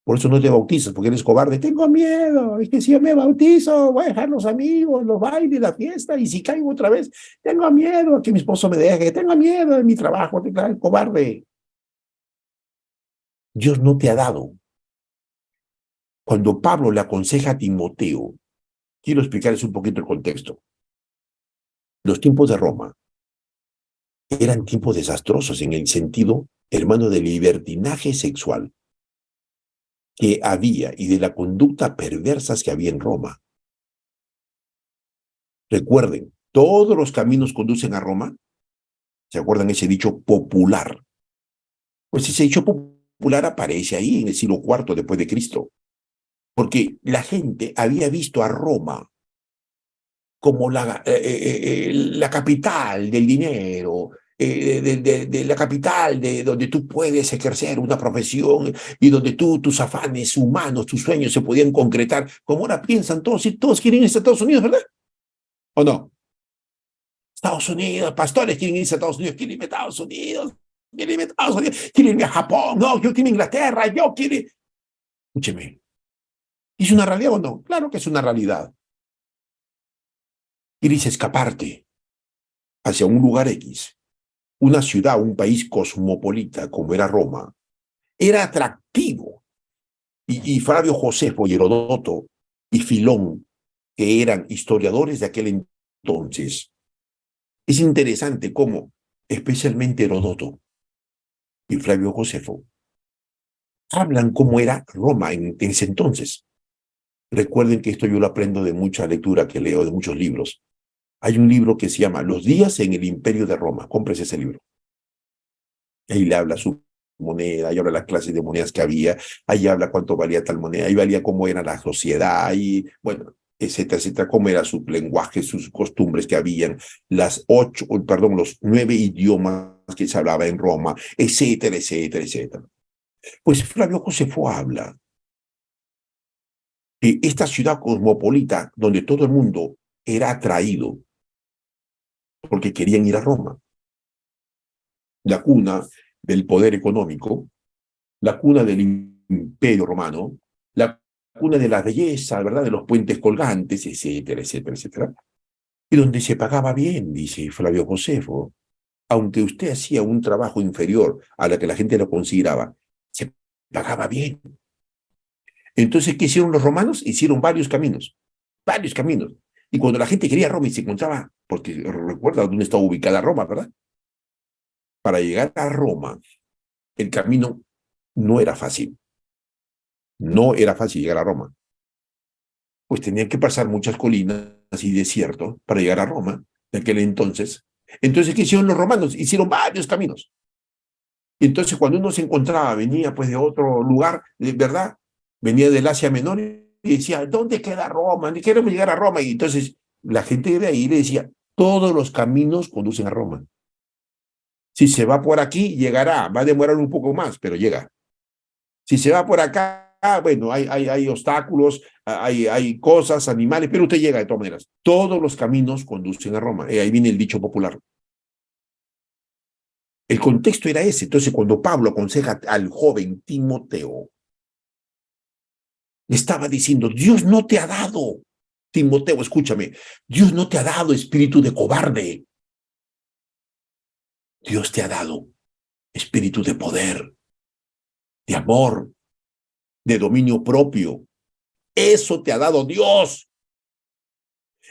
Por eso no te bautizas, porque eres cobarde. Tengo miedo, es que si yo me bautizo, voy a dejar los amigos, los bailes, la fiesta, y si caigo otra vez, tengo miedo a que mi esposo me deje, tengo miedo de mi trabajo, cobarde. Dios no te ha dado. Cuando Pablo le aconseja a Timoteo, quiero explicarles un poquito el contexto. Los tiempos de Roma eran tiempos desastrosos en el sentido, hermano, de libertinaje sexual que había y de la conducta perversas que había en Roma. Recuerden, todos los caminos conducen a Roma. ¿Se acuerdan ese dicho popular? Pues ese dicho popular aparece ahí en el siglo IV después de Cristo, porque la gente había visto a Roma como la capital del dinero, de la capital de donde tú puedes ejercer una profesión y donde tus afanes humanos, tus sueños se podían concretar, como ahora piensan todos, y todos quieren irse a Estados Unidos, ¿verdad? ¿O no? Estados Unidos, pastores quieren irse a Estados Unidos, quieren irme a Estados Unidos, quieren irme a Japón, no, yo quiero irme a Inglaterra, yo quiero... Escúcheme, ¿es una realidad o no? Claro que es una realidad. Quieres escaparte hacia un lugar X, una ciudad, un país cosmopolita como era Roma, era atractivo. Y Flavio Josefo y Herodoto y Filón, que eran historiadores de aquel entonces, es interesante cómo, especialmente Herodoto y Flavio Josefo, hablan cómo era Roma en ese entonces. Recuerden que esto yo lo aprendo de mucha lectura que leo, de muchos libros. Hay un libro que se llama Los días en el Imperio de Roma. Cómprese ese libro. Ahí le habla su moneda, ahí habla las clases de monedas que había, ahí habla cuánto valía tal moneda, ahí valía cómo era la sociedad, ahí, bueno, etcétera, cómo era su lenguaje, sus costumbres que habían, los 9 idiomas que se hablaba en Roma, etcétera. Pues Flavio Josefo habla que esta ciudad cosmopolita, donde todo el mundo era atraído porque querían ir a Roma, la cuna del poder económico, la cuna del imperio romano, la cuna de la belleza, ¿verdad?, de los puentes colgantes, etcétera. Y donde se pagaba bien, dice Flavio Josefo, aunque usted hacía un trabajo inferior a la que la gente lo consideraba, se pagaba bien. Entonces, ¿qué hicieron los romanos? Hicieron varios caminos, varios caminos. Y cuando la gente quería Roma y se encontraba, porque recuerda dónde estaba ubicada Roma, ¿verdad? Para llegar a Roma, el camino no era fácil. No era fácil llegar a Roma. Pues tenían que pasar muchas colinas y desiertos para llegar a Roma en aquel entonces. Entonces, ¿qué hicieron los romanos? Hicieron varios caminos. Y entonces, cuando uno se encontraba, venía pues de otro lugar, ¿verdad? Venía del Asia Menor y decía, ¿dónde queda Roma? Queremos llegar a Roma. Y entonces la gente de ahí le decía, todos los caminos conducen a Roma. Si se va por aquí, llegará. Va a demorar un poco más, pero llega. Si se va por acá, bueno, hay obstáculos, hay cosas, animales, pero usted llega de todas maneras. Todos los caminos conducen a Roma. Ahí viene el dicho popular. El contexto era ese. Entonces, cuando Pablo aconseja al joven Timoteo, le estaba diciendo, Dios no te ha dado, Timoteo, escúchame, Dios no te ha dado espíritu de cobarde. Dios te ha dado espíritu de poder, de amor, de dominio propio. Eso te ha dado Dios.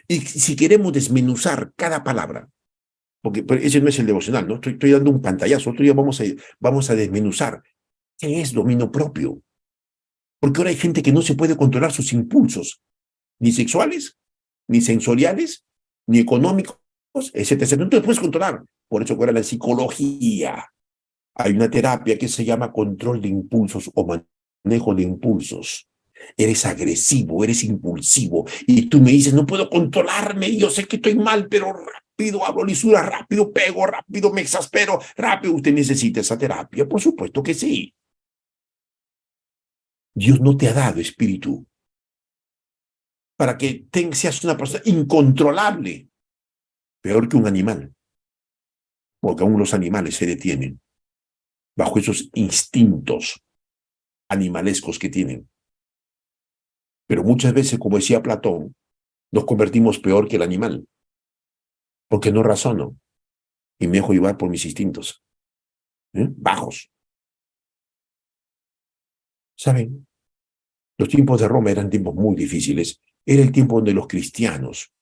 Y si queremos desmenuzar cada palabra, porque ese no es el devocional, ¿no? Estoy dando un pantallazo. Otro día vamos a desmenuzar qué es dominio propio. Porque ahora hay gente que no se puede controlar sus impulsos, ni sexuales, ni sensoriales, ni económicos, etcétera. No te puedes controlar. Por eso ahora la psicología. Hay una terapia que se llama control de impulsos o manejo de impulsos. Eres agresivo, eres impulsivo, y tú me dices, no puedo controlarme, yo sé que estoy mal, pero rápido hablo lisura, rápido pego, rápido me exaspero, rápido. ¿Usted necesita esa terapia? Por supuesto que sí. Dios no te ha dado espíritu para que seas una persona incontrolable, peor que un animal, porque aún los animales se detienen bajo esos instintos animalescos que tienen. Pero muchas veces, como decía Platón, nos convertimos peor que el animal, porque no razono y me dejo llevar por mis instintos, bajos. ¿Saben? Los tiempos de Roma eran tiempos muy difíciles. Era el tiempo donde los cristianos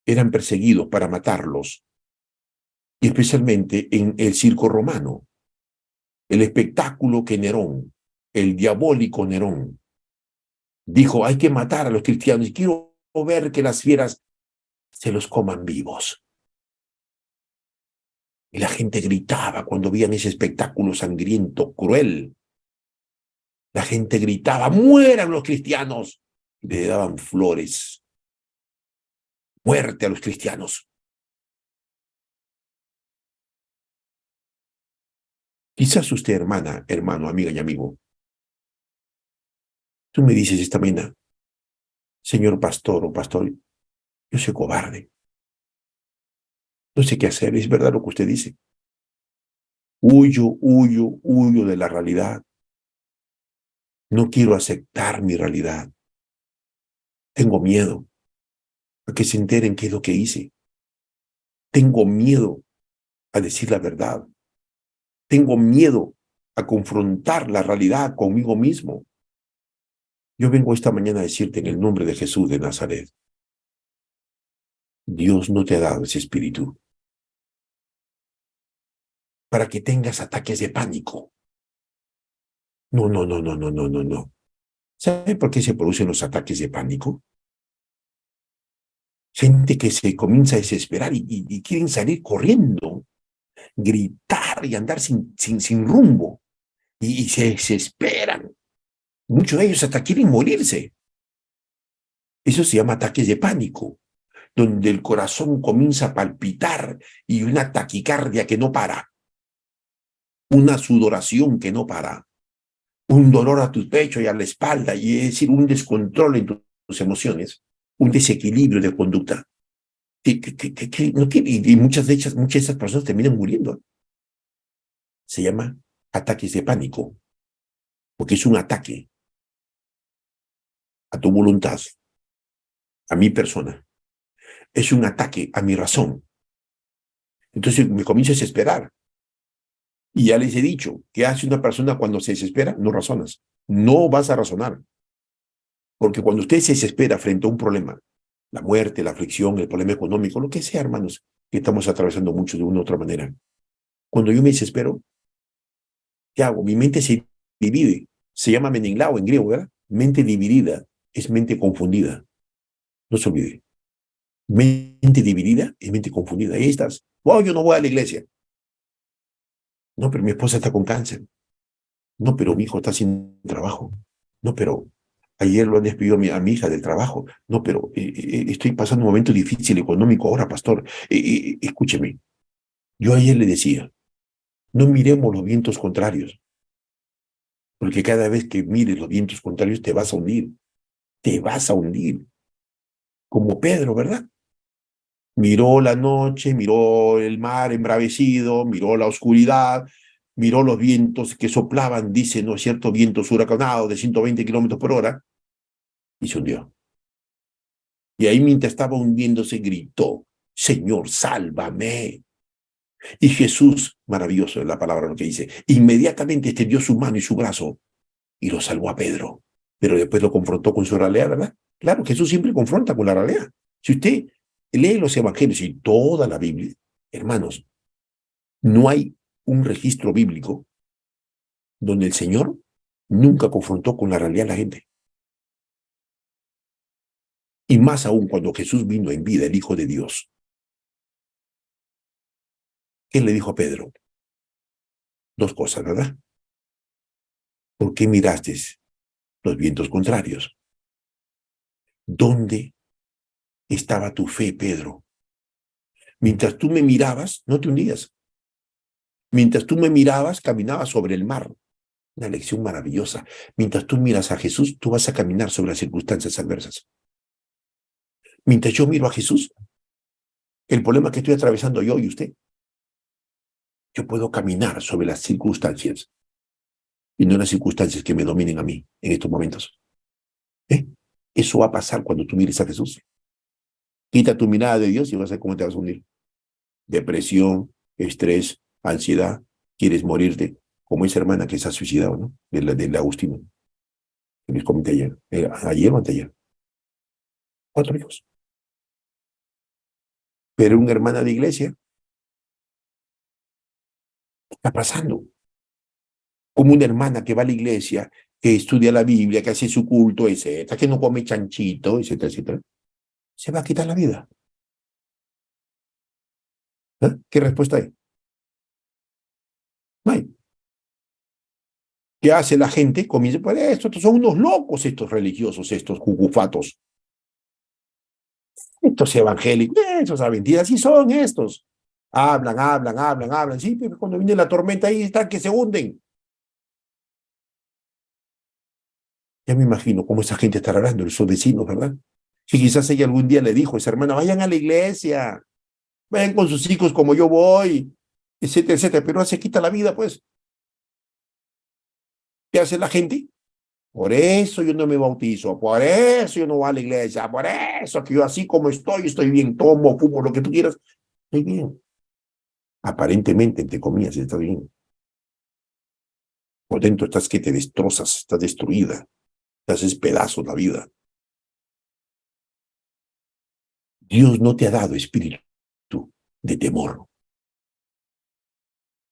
eran perseguidos para matarlos, y especialmente en el circo romano. El espectáculo que Nerón, el diabólico Nerón, dijo, hay que matar a los cristianos y quiero ver que las fieras se los coman vivos. Y la gente gritaba cuando veían ese espectáculo sangriento, cruel. La gente gritaba, mueran los cristianos. Y le daban flores. Muerte a los cristianos. Quizás usted, hermana, hermano, amiga y amigo, tú me dices esta mañana, señor pastor o pastor, yo soy cobarde. No sé qué hacer, es verdad lo que usted dice. Huyo de la realidad. No quiero aceptar mi realidad. Tengo miedo a que se enteren qué es lo que hice. Tengo miedo a decir la verdad. Tengo miedo a confrontar la realidad conmigo mismo. Yo vengo esta mañana a decirte en el nombre de Jesús de Nazaret, Dios no te ha dado ese espíritu para que tengas ataques de pánico. No. ¿Sabe por qué se producen los ataques de pánico? Gente que se comienza a desesperar y quieren salir corriendo, gritar y andar sin rumbo. Y se desesperan. Muchos de ellos hasta quieren morirse. Eso se llama ataques de pánico, donde el corazón comienza a palpitar y una taquicardia que no para, una sudoración que no para, un dolor a tu pecho y a la espalda, y es decir, un descontrol en tus emociones, un desequilibrio de conducta. Y muchas de esas personas terminan muriendo. Se llama ataques de pánico, porque es un ataque a tu voluntad, a mi persona. Es un ataque a mi razón. Entonces me comienzo a desesperar. Y ya les he dicho, ¿qué hace una persona cuando se desespera? No razonas. No vas a razonar. Porque cuando usted se desespera frente a un problema, la muerte, la aflicción, el problema económico, lo que sea, hermanos, que estamos atravesando mucho de una u otra manera. Cuando yo me desespero, ¿qué hago? Mi mente se divide. Se llama meninglao en griego, ¿verdad? Mente dividida es mente confundida. No se olvide. Mente dividida es mente confundida. Ahí estás. Wow, yo no voy a la iglesia. No, pero mi esposa está con cáncer. No, pero mi hijo está sin trabajo. No, pero ayer lo han despedido a mi hija del trabajo. No, pero estoy pasando un momento difícil económico ahora, pastor. Escúcheme. Yo ayer le decía, no miremos los vientos contrarios, porque cada vez que mires los vientos contrarios te vas a hundir. Te vas a hundir. Como Pedro, ¿verdad? Miró la noche, miró el mar embravecido, miró la oscuridad, miró los vientos que soplaban, dice, ¿no es cierto?, vientos huracanados de 120 kilómetros por hora, y se hundió. Y ahí mientras estaba hundiéndose gritó, Señor, sálvame. Y Jesús, maravilloso es la palabra lo que dice, inmediatamente extendió su mano y su brazo y lo salvó a Pedro. Pero después lo confrontó con su realidad, ¿verdad? Claro, Jesús siempre confronta con la realidad. Si usted lee los evangelios y toda la Biblia, hermanos, no hay un registro bíblico donde el Señor nunca confrontó con la realidad de la gente. Y más aún cuando Jesús vino en vida, el Hijo de Dios. ¿Qué le dijo a Pedro? Dos cosas, ¿verdad? ¿Por qué miraste los vientos contrarios? ¿Dónde estaba tu fe, Pedro? Mientras tú me mirabas, no te hundías. Mientras tú me mirabas, caminabas sobre el mar. Una lección maravillosa. Mientras tú miras a Jesús, tú vas a caminar sobre las circunstancias adversas. Mientras yo miro a Jesús, el problema que estoy atravesando yo y usted, yo puedo caminar sobre las circunstancias y no las circunstancias que me dominen a mí en estos momentos. Eso va a pasar cuando tú mires a Jesús. Quita tu mirada de Dios y vas a ver cómo te vas a hundir. Depresión, estrés, ansiedad, quieres morirte, como esa hermana que se ha suicidado, ¿no? Del Agustino, que les comenté ayer. Ayer o anteayer. 4 hijos. Pero una hermana de iglesia, ¿qué está pasando? Como una hermana que va a la iglesia, que estudia la Biblia, que hace su culto, etcétera, que no come chanchito, etcétera, etcétera, se va a quitar la vida. ¿Eh? ¿Qué respuesta hay? No hay. ¿Qué hace la gente? Comienza, pues estos son unos locos, estos religiosos, estos cucufatos, estos evangélicos, estos aventidas, así son estos. Hablan, hablan, hablan, hablan, sí, pero cuando viene la tormenta ahí están que se hunden. Ya me imagino cómo esa gente estará hablando, esos vecinos, ¿verdad? Si quizás ella algún día le dijo a esa hermana, vayan a la iglesia, vayan con sus hijos como yo voy, etcétera, etcétera, pero no se quita la vida, pues. ¿Qué hace la gente? Por eso yo no me bautizo, por eso yo no voy a la iglesia, por eso que yo así como estoy bien, tomo, fumo, lo que tú quieras, estoy bien. Aparentemente, entre comillas, está bien. Por dentro estás que te destrozas, estás destruida, te haces pedazos la vida. Dios no te ha dado espíritu de temor,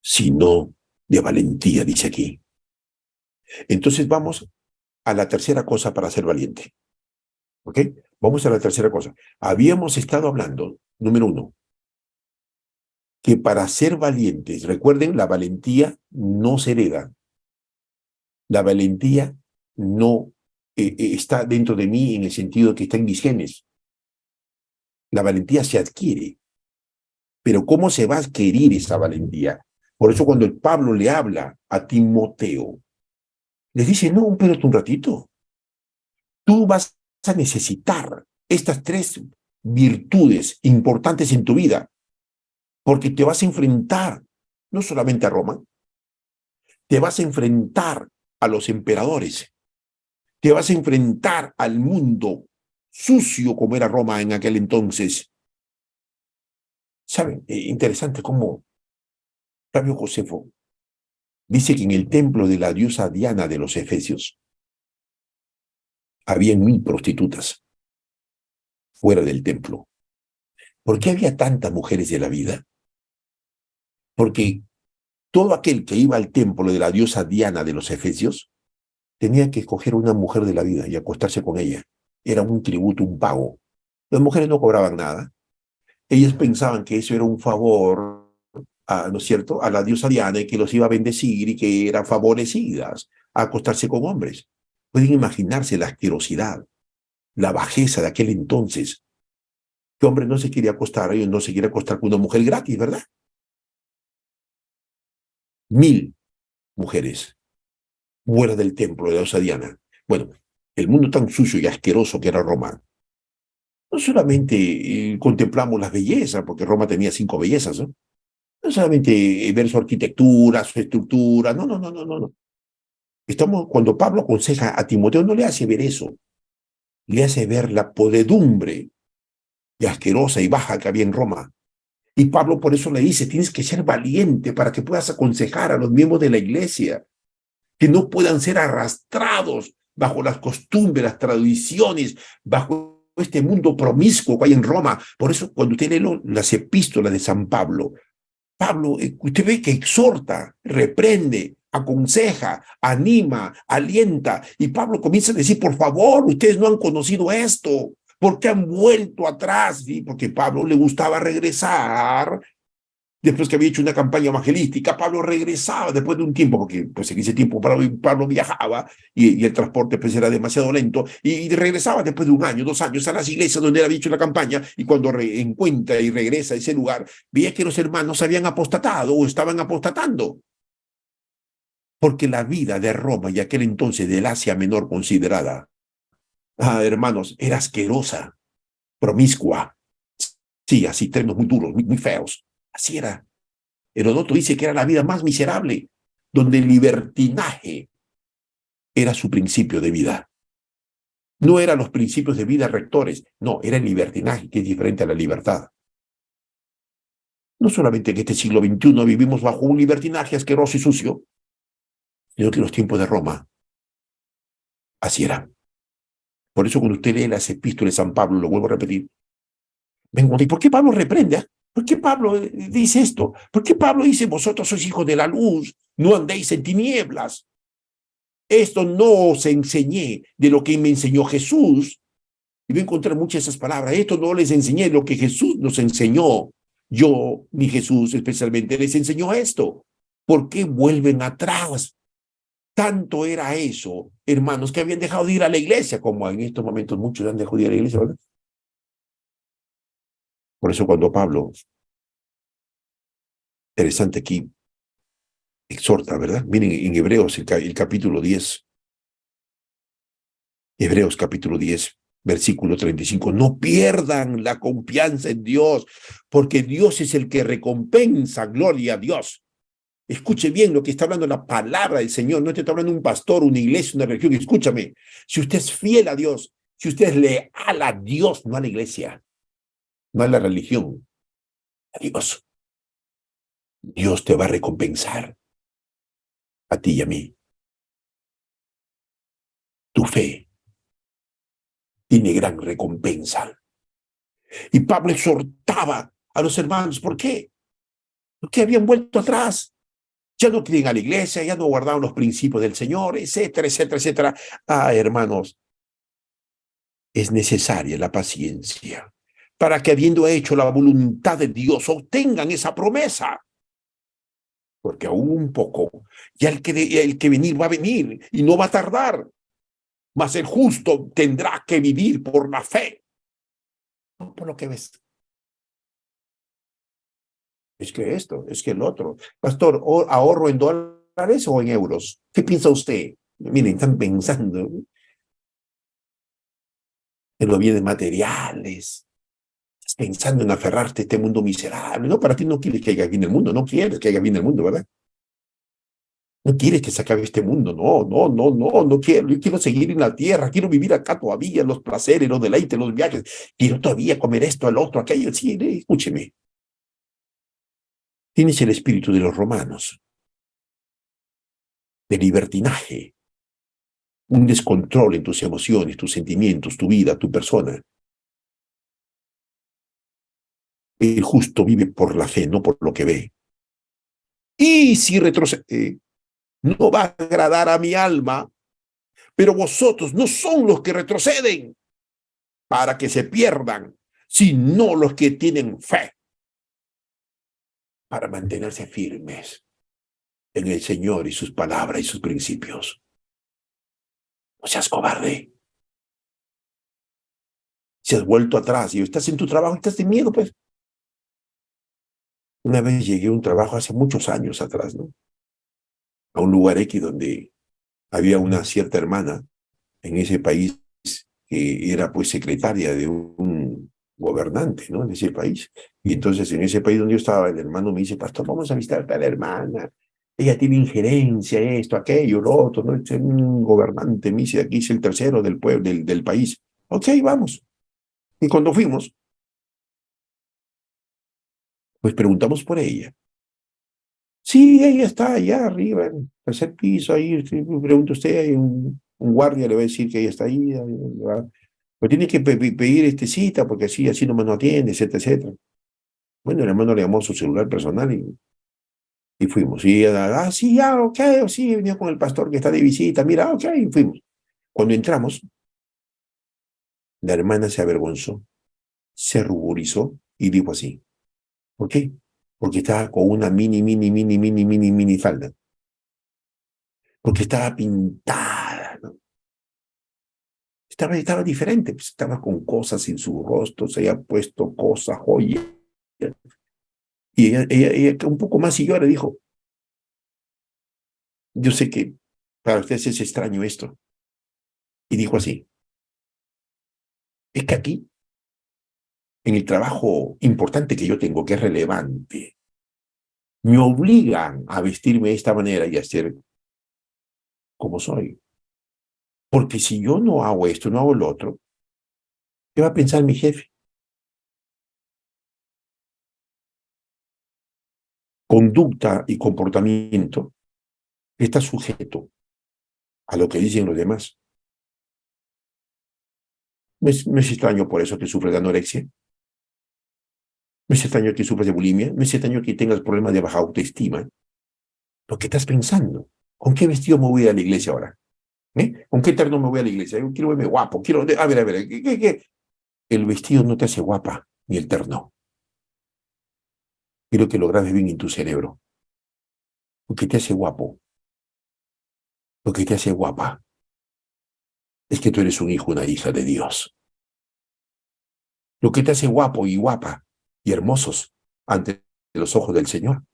sino de valentía, dice aquí. Entonces vamos a la tercera cosa para ser valiente. ¿Ok? Vamos a la tercera cosa. Habíamos estado hablando, número 1, que para ser valientes, recuerden, la valentía no se hereda. La valentía no está dentro de mí en el sentido de que está en mis genes. La valentía se adquiere. Pero ¿cómo se va a adquirir esa valentía? Por eso cuando el Pablo le habla a Timoteo, le dice, no, espérate un ratito. Tú vas a necesitar estas 3 virtudes importantes en tu vida, porque te vas a enfrentar no solamente a Roma, te vas a enfrentar a los emperadores, te vas a enfrentar al mundo sucio como era Roma en aquel entonces. ¿Saben? Interesante cómo Flavio Josefo Dice que en el templo de la diosa Diana de los Efesios había 1000 prostitutas fuera del templo. ¿Por qué había tantas mujeres de la vida? Porque todo aquel que iba al templo de la diosa Diana de los Efesios tenía que escoger una mujer de la vida y acostarse con ella. Era un tributo, un pago. Las mujeres no cobraban nada. Ellas pensaban que eso era un favor, ¿no es cierto?, a la diosa Diana, y que los iba a bendecir y que eran favorecidas a acostarse con hombres. Pueden imaginarse la asquerosidad, la bajeza de aquel entonces. ¿Qué hombre no se quiere acostar? Ellos no se quiere acostar con una mujer gratis, ¿verdad? 1000 mujeres fuera del templo de la diosa Diana. Bueno, el mundo tan sucio y asqueroso que era Roma. No solamente contemplamos las bellezas, porque Roma tenía 5 bellezas, ¿no? No solamente ver su arquitectura, su estructura, no, no, no, no, no, no. Cuando Pablo aconseja a Timoteo, no le hace ver eso, le hace ver la podredumbre y asquerosa y baja que había en Roma. Y Pablo por eso le dice, tienes que ser valiente para que puedas aconsejar a los miembros de la iglesia, que no puedan ser arrastrados bajo las costumbres, las tradiciones, bajo este mundo promiscuo que hay en Roma. Por eso cuando usted lee las epístolas de San Pablo, usted ve que exhorta, reprende, aconseja, anima, alienta. Y Pablo comienza a decir, por favor, ustedes no han conocido esto. ¿Por qué han vuelto atrás? ¿Sí? Porque a Pablo le gustaba regresar. Después que había hecho una campaña evangelística, Pablo regresaba después de un tiempo, porque pues en ese tiempo Pablo viajaba y el transporte pues era demasiado lento, y regresaba después de 1 año, 2 años a las iglesias donde él había hecho la campaña, y cuando encuentra y regresa a ese lugar, veía que los hermanos habían apostatado o estaban apostatando, porque la vida de Roma y aquel entonces del Asia Menor considerada, hermanos, era asquerosa, promiscua, sí, así, términos muy duros, muy feos, así era. Herodoto dice que era la vida más miserable, donde el libertinaje era su principio de vida. No eran los principios de vida rectores, no, era el libertinaje, que es diferente a la libertad. No solamente en este siglo XXI vivimos bajo un libertinaje asqueroso y sucio, sino que en los tiempos de Roma así era. Por eso cuando usted lee las epístolas de San Pablo, lo vuelvo a repetir, ¿y por qué Pablo reprende? ¿Por qué Pablo dice esto? ¿Por qué Pablo dice, vosotros sois hijos de la luz, no andéis en tinieblas? Esto no os enseñé de lo que me enseñó Jesús. Y voy a encontrar muchas de esas palabras. Esto no les enseñé lo que Jesús nos enseñó. Yo, ni Jesús especialmente, les enseñó esto. ¿Por qué vuelven atrás? Tanto era eso, hermanos, que habían dejado de ir a la iglesia, como en estos momentos muchos han dejado de ir a la iglesia, ¿verdad? Por eso cuando Pablo, interesante aquí, exhorta, ¿verdad? Miren en Hebreos, el capítulo 10, Hebreos capítulo 10, versículo 35, no pierdan la confianza en Dios, porque Dios es el que recompensa, gloria a Dios. Escuche bien lo que está hablando la palabra del Señor, no te está hablando un pastor, una iglesia, una religión, escúchame. Si usted es fiel a Dios, si usted es leal a Dios, no a la iglesia, no a la religión, a Dios, Dios te va a recompensar a ti y a mí. Tu fe tiene gran recompensa. Y Pablo exhortaba a los hermanos, ¿por qué? Porque habían vuelto atrás. Ya no creen a la iglesia, ya no guardaban los principios del Señor, etcétera, etcétera, etcétera. Hermanos, es necesaria la paciencia para que habiendo hecho la voluntad de Dios obtengan esa promesa. Porque aún un poco, ya el que venir va a venir y no va a tardar. Mas el justo tendrá que vivir por la fe. No por lo que ves. Es que esto, es que el otro. Pastor, ¿ahorro en dólares o en euros? ¿Qué piensa usted? Miren, están pensando en los bienes materiales. Estás pensando en aferrarte a este mundo miserable. No, para ti no quieres que haya fin el mundo. No quieres que haya fin el mundo, ¿verdad? No quieres que se acabe este mundo. No, no, no, no, no quiero. Yo quiero seguir en la tierra. Quiero vivir acá todavía, los placeres, los deleites, los viajes. Quiero todavía comer esto, el otro, aquello. Sí, escúcheme. Tienes el espíritu de los romanos. de libertinaje, un descontrol en tus emociones, tus sentimientos, tu vida, tu persona. El justo vive por la fe, no por lo que ve. Y si retrocede, no va a agradar a mi alma, pero vosotros no son los que retroceden para que se pierdan, sino los que tienen fe para mantenerse firmes en el Señor y sus palabras y sus principios. No seas cobarde. Si has vuelto atrás y estás en tu trabajo, estás de miedo, pues. Una vez llegué a un trabajo hace muchos años atrás, ¿no? A un lugar X donde había una cierta hermana en ese país que era pues secretaria de un gobernante, ¿no? En ese país. Y entonces en ese país donde yo estaba, el hermano me dice, pastor, vamos a visitar a la hermana. Ella tiene injerencia, esto, aquello, lo otro, ¿no? Es un gobernante, me dice, aquí es el tercero del pueblo, del país. Ok, vamos. Y cuando fuimos, pues preguntamos por ella. Sí, ella está allá arriba, en el tercer piso, ahí, pregunta usted, hay un guardia le va a decir que ella está ahí, pero tiene que pedir cita, porque así nomás no atiende, etcétera, etcétera. Bueno, el hermano le llamó a su celular personal y fuimos. Y ella, sí, ya, ok, sí, venía con el pastor que está de visita, mira, ok, y fuimos. Cuando entramos, la hermana se avergonzó, se ruborizó y dijo así, ¿por qué? Porque estaba con una mini falda. Porque estaba pintada, ¿no? Estaba diferente, pues estaba con cosas en su rostro, se había puesto cosas, joyas. Y ella un poco más siguió, le dijo, yo sé que para ustedes es extraño esto. Y dijo así, es que aquí, en el trabajo importante que yo tengo, que es relevante, me obligan a vestirme de esta manera y a ser como soy. Porque si yo no hago esto, no hago lo otro, ¿qué va a pensar mi jefe? Conducta y comportamiento está sujeto a lo que dicen los demás. No es extraño por eso que sufres de anorexia. No es extraño que sufres de bulimia. No es extraño que tengas problemas de baja autoestima. Lo que estás pensando. ¿Con qué vestido me voy a la iglesia ahora? ¿Con qué terno me voy a la iglesia? Yo quiero verme guapo. A ver. ¿Qué? El vestido no te hace guapa, ni el terno. Quiero que lo grabes bien en tu cerebro. Lo que te hace guapo, lo que te hace guapa, es que tú eres un hijo, una hija de Dios. Lo que te hace guapo y guapa y hermosos ante los ojos del Señor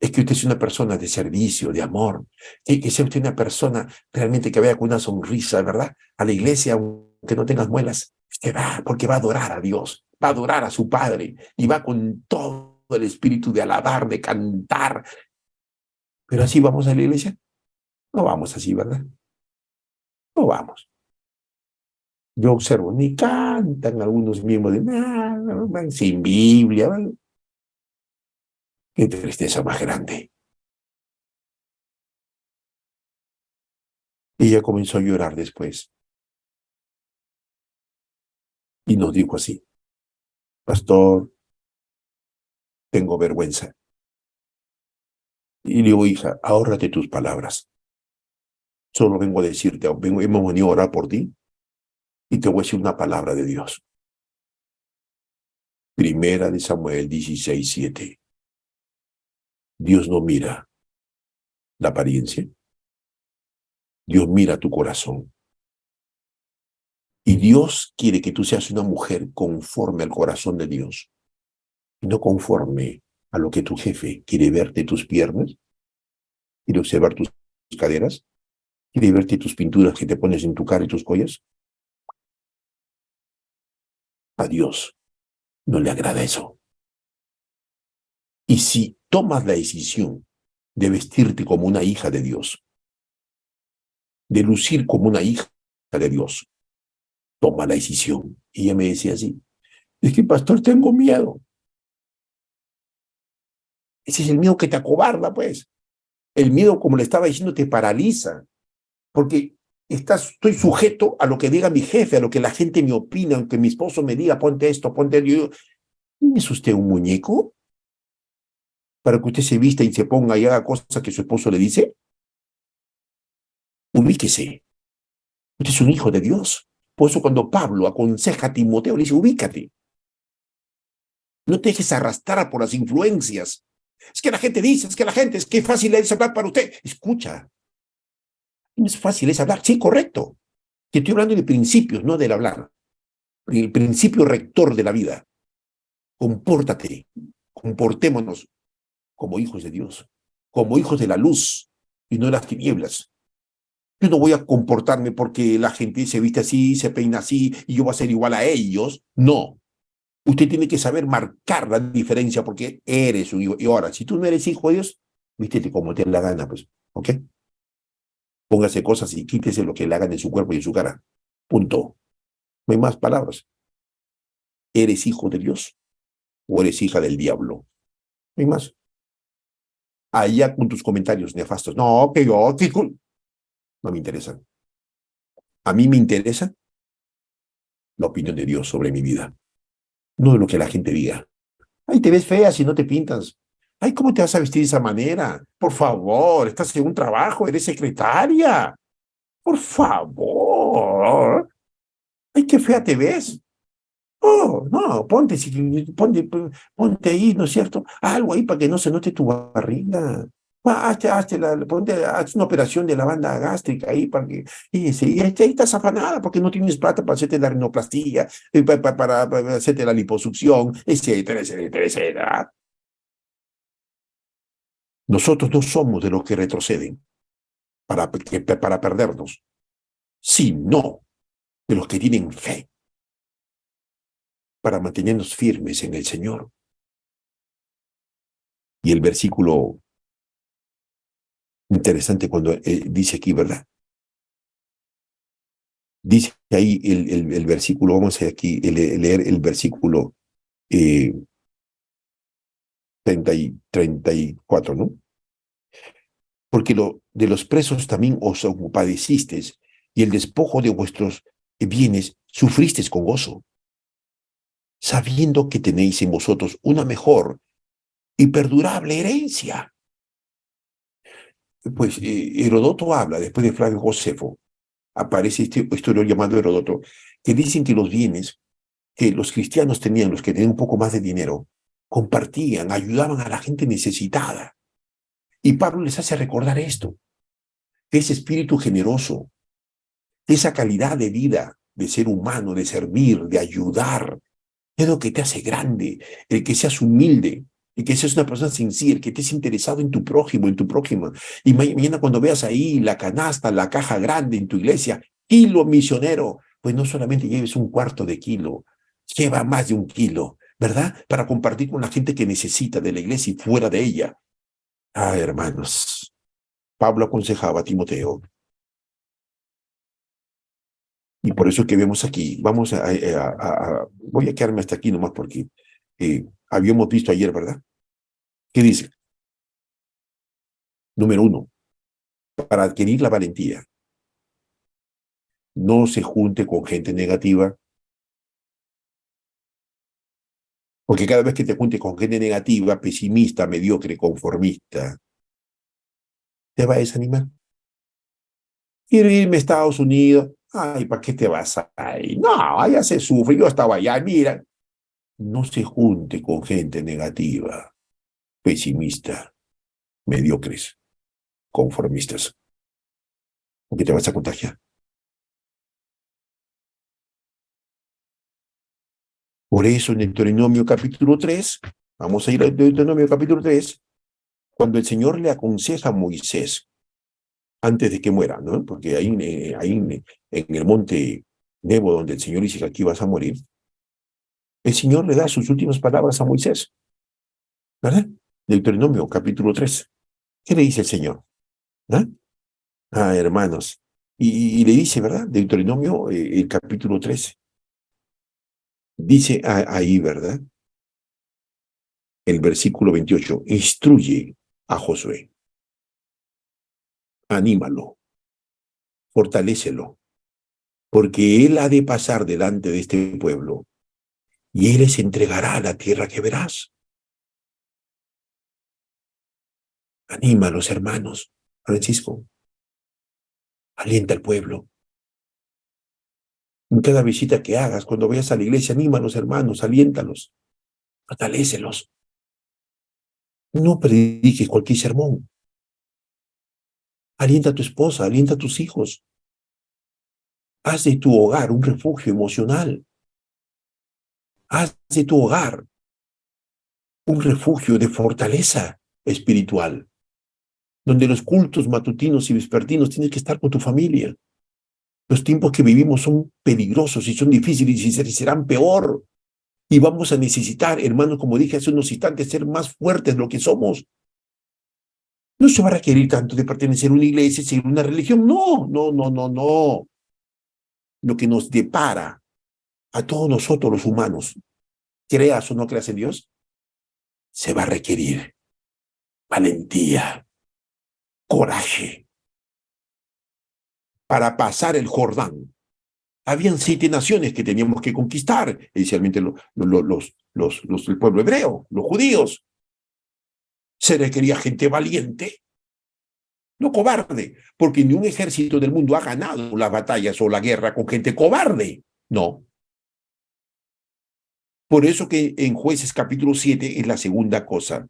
es que usted es una persona de servicio, de amor, que sea usted una persona realmente que vaya con una sonrisa, ¿verdad? A la iglesia, aunque no tengas muelas, usted va porque va a adorar a Dios, va a adorar a su Padre y va con todo el espíritu de alabar, de cantar. Pero así vamos a la iglesia. No vamos así, ¿verdad? No vamos. Yo observo, ni cantan algunos miembros de nada, van sin Biblia, van. Qué tristeza más grande. Y ella comenzó a llorar después y nos dijo así, pastor, tengo vergüenza. Y le digo, hija, ahórrate tus palabras. Solo vengo a decirte, hemos venido a orar por ti y te voy a decir una palabra de Dios. Primera de Samuel 16:7. Dios no mira la apariencia, Dios mira tu corazón. Y Dios quiere que tú seas una mujer conforme al corazón de Dios, y no conforme a lo que tu jefe quiere verte tus piernas, quiere observar tus caderas, quiere verte tus pinturas que te pones en tu cara y tus collas. A Dios no le agrada eso. Y si tomas la decisión de vestirte como una hija de Dios, de lucir como una hija de Dios, toma la decisión. Y ella me decía así, es que pastor, tengo miedo. Ese es el miedo que te acobarda, pues. El miedo, como le estaba diciendo, te paraliza, porque estoy sujeto a lo que diga mi jefe, a lo que la gente me opina, aunque mi esposo me diga, ponte esto, ponte ello. ¿Es usted un muñeco para que usted se vista y se ponga y haga cosas que su esposo le dice? Ubíquese. Usted es un hijo de Dios. Por eso cuando Pablo aconseja a Timoteo, le dice, ubícate. No te dejes arrastrar por las influencias. Es que la gente dice, es que la gente, es que fácil es hablar para usted. Escucha, no es fácil es hablar. Sí, correcto. Que estoy hablando de principios, no del hablar. El principio rector de la vida. Compórtate, comportémonos como hijos de Dios, como hijos de la luz y no de las tinieblas. Yo no voy a comportarme porque la gente se viste así, se peina así y yo voy a ser igual a ellos. No. Usted tiene que saber marcar la diferencia porque eres un hijo. Y ahora, si tú no eres hijo de Dios, vístete como te dé la gana, pues, ¿ok? Póngase cosas y quítese lo que le hagan en su cuerpo y en su cara. Punto. No hay más palabras. ¿Eres hijo de Dios o eres hija del diablo? No hay más. Allá con tus comentarios nefastos. No, que yo, no me interesan. A mí me interesa la opinión de Dios sobre mi vida, no de lo que la gente diga. Ay, te ves fea si no te pintas. Ay, ¿cómo te vas a vestir de esa manera? Por favor, estás en un trabajo, eres secretaria. Por favor. Ay, qué fea te ves. Oh, no, ponte, ponte ahí, ¿no es cierto? Algo ahí para que no se note tu barriga. Haz una operación de la banda gástrica ahí para que, y ahí estás afanada porque no tienes plata para hacerte la rinoplastia, para hacerte la liposucción, etcétera, etcétera, etcétera. Nosotros no somos de los que retroceden para perdernos, sino de los que tienen fe para mantenernos firmes en el Señor. Y el versículo interesante cuando dice aquí, ¿verdad? Dice ahí el versículo, vamos a aquí leer el versículo 34, ¿no? Porque de los presos también os compadecisteis, y el despojo de vuestros bienes sufristeis con gozo, sabiendo que tenéis en vosotros una mejor y perdurable herencia. Pues Herodoto habla, después de Flavio Josefo, aparece este historiador llamado Herodoto, que dicen que los bienes que los cristianos tenían, los que tenían un poco más de dinero, compartían, ayudaban a la gente necesitada. Y Pablo les hace recordar esto, que ese espíritu generoso, esa calidad de vida, de ser humano, de servir, de ayudar, es lo que te hace grande, el que seas humilde, el que seas una persona sincera, el que estés interesado en tu prójimo, en tu prójima. Y mañana cuando veas ahí la canasta, la caja grande en tu iglesia, kilo misionero, pues no solamente lleves un cuarto de kilo, lleva más de un kilo, ¿verdad? Para compartir con la gente que necesita de la iglesia y fuera de ella. Ah, hermanos, Pablo aconsejaba a Timoteo. Y por eso que vemos aquí, voy a quedarme hasta aquí nomás porque habíamos visto ayer, ¿verdad? ¿Qué dice? Número 1, para adquirir la valentía, no se junte con gente negativa, porque cada vez que te juntes con gente negativa, pesimista, mediocre, conformista, te va a desanimar. Quiero irme a Estados Unidos. Ay, ¿para qué te vas ahí? No, allá se sufre. Yo estaba allá, mira. No se junte con gente negativa, pesimista, mediocres, conformistas, porque te vas a contagiar. Por eso en Deuteronomio capítulo 3, vamos a ir al Deuteronomio capítulo 3, cuando el Señor le aconseja a Moisés, antes de que muera, ¿no? Porque ahí en el monte Nebo, donde el Señor dice que aquí vas a morir, el Señor le da sus últimas palabras a Moisés, ¿verdad? Deuteronomio capítulo 3. ¿Qué le dice el Señor? ¿Ah? Hermanos. Y le dice, ¿verdad? Deuteronomio, el capítulo 3. Dice ahí, ¿verdad? El versículo 28, instruye a Josué. anímalo, fortalécelo, porque él ha de pasar delante de este pueblo y él les entregará la tierra que verás. Anímalos, hermanos. Francisco, alienta al pueblo. En cada visita que hagas, cuando vayas a la iglesia, anímalos, hermanos, aliéntalos, fortalécelos. No prediques cualquier sermón. Alienta a tu esposa, alienta a tus hijos. Haz de tu hogar un refugio emocional. Haz de tu hogar un refugio de fortaleza espiritual, donde los cultos matutinos y vespertinos tienes que estar con tu familia. Los tiempos que vivimos son peligrosos y son difíciles y serán peor. Y vamos a necesitar, hermanos, como dije hace unos instantes, ser más fuertes de lo que somos. No se va a requerir tanto de pertenecer a una iglesia, seguir una religión. No, no, no, no, no. Lo que nos depara a todos nosotros los humanos, creas o no creas en Dios, se va a requerir valentía, coraje para pasar el Jordán. Habían 7 naciones que teníamos que conquistar, inicialmente el pueblo hebreo, los judíos. Se requería gente valiente, no cobarde, porque ni un ejército del mundo ha ganado las batallas o la guerra con gente cobarde. No. Por eso que en Jueces capítulo 7 es la segunda cosa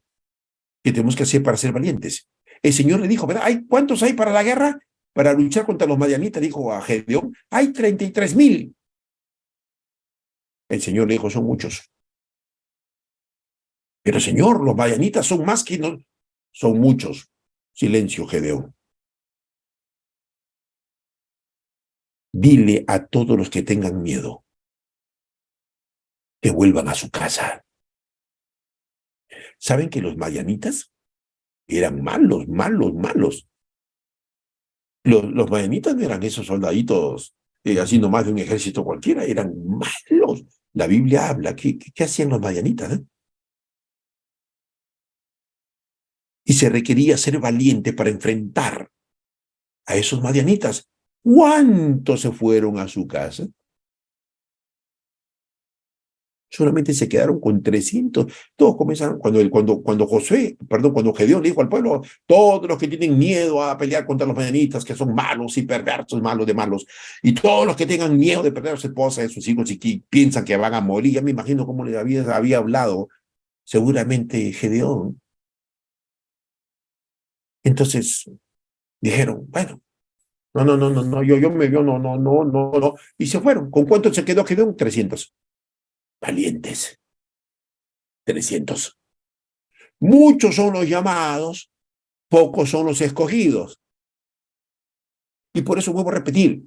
que tenemos que hacer para ser valientes. El Señor le dijo, ¿verdad? ¿Cuántos hay para la guerra? Para luchar contra los madianitas, dijo a Gedeón, hay 33,000. El Señor le dijo, son muchos. Pero Señor, los madianitas son más que no, son muchos. Silencio, Gedeón. Dile a todos los que tengan miedo que vuelvan a su casa. ¿Saben que los madianitas eran malos, malos, malos? Los madianitas no eran esos soldaditos así nomás de un ejército cualquiera, eran malos. La Biblia habla, ¿qué hacían los madianitas? Y se requería ser valiente para enfrentar a esos madianitas. ¿Cuántos se fueron a su casa? Solamente se quedaron con 300. Todos comenzaron, cuando Gedeón le dijo al pueblo, todos los que tienen miedo a pelear contra los madianitas, que son malos y perversos, malos de malos, y todos los que tengan miedo de perder a su esposa, a sus hijos y que piensan que van a morir, ya me imagino cómo le había hablado seguramente Gedeón. Entonces dijeron, bueno, no, no, y se fueron. ¿Con cuánto se quedó Gedeón? 300. Valientes. 300. Muchos son los llamados, pocos son los escogidos. Y por eso vuelvo a repetir,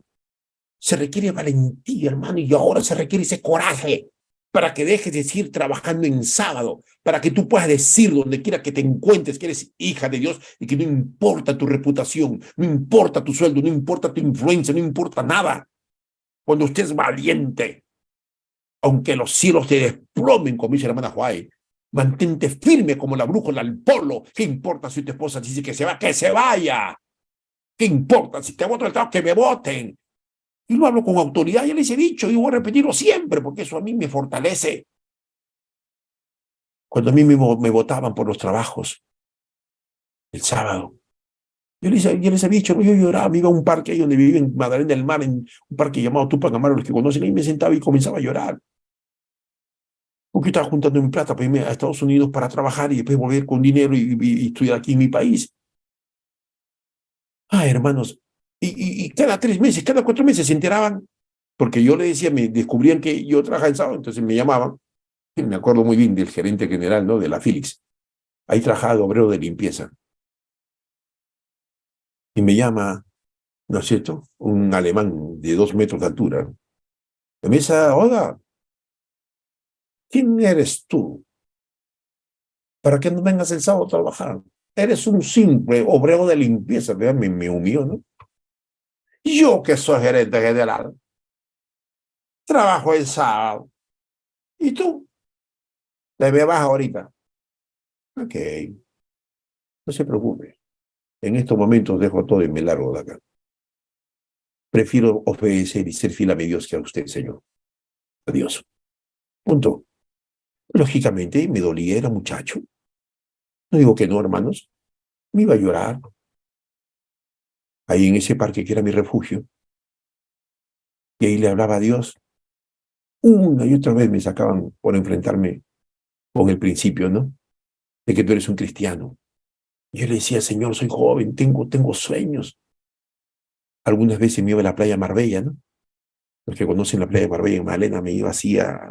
se requiere valentía, hermano, y ahora se requiere ese coraje para que dejes de seguir trabajando en sábado, para que tú puedas decir donde quiera que te encuentres que eres hija de Dios y que no importa tu reputación, no importa tu sueldo, no importa tu influencia, no importa nada. Cuando usted es valiente, aunque los cielos te desplomen, como dice la hermana Juárez, mantente firme como la brújula al polo. ¿Qué importa si tu esposa dice que se va? ¡Que se vaya! ¿Qué importa? Si te voto el trabajo, que me voten. Y lo hablo con autoridad, ya les he dicho, y voy a repetirlo siempre, porque eso a mí me fortalece. Cuando a mí me votaban por los trabajos, el sábado, yo les he dicho, yo lloraba, me iba a un parque ahí donde vivía en Magdalena del Mar, en un parque llamado Tupac Amaru, los que conocen, ahí me sentaba y comenzaba a llorar. Porque estaba juntando mi plata para irme a Estados Unidos para trabajar y después volver con dinero y estudiar aquí en mi país. Hermanos, y cada 3 meses, cada 4 meses se enteraban, porque yo le decía, me descubrían que yo trabajaba en sábado, entonces me llamaban. Me acuerdo muy bien del gerente general, ¿no? De la Philips. Ahí trabajaba de obrero de limpieza. Y me llama, ¿no es cierto? Un alemán de 2 metros de altura. Y me dice, oiga, ¿quién eres tú? ¿Para que no vengas el sábado a trabajar? Eres un simple obrero de limpieza. Me humilló, ¿no? Yo que soy gerente general, trabajo el sábado. ¿Y tú? Me baja ahorita. Ok, no se preocupe. En estos momentos dejo todo y me largo de acá. Prefiero obedecer y ser fiel a mi Dios que a usted, Señor. Adiós. Punto. Lógicamente, me dolía, era muchacho. No digo que no, hermanos. Me iba a llorar. Ahí en ese parque que era mi refugio. Y ahí le hablaba a Dios. Una y otra vez me sacaban por enfrentarme con el principio, ¿no? De que tú eres un cristiano. Yo le decía, Señor, soy joven, tengo sueños. Algunas veces me iba a la playa Marbella, ¿no? Los que conocen la playa de Marbella en Malena, me iba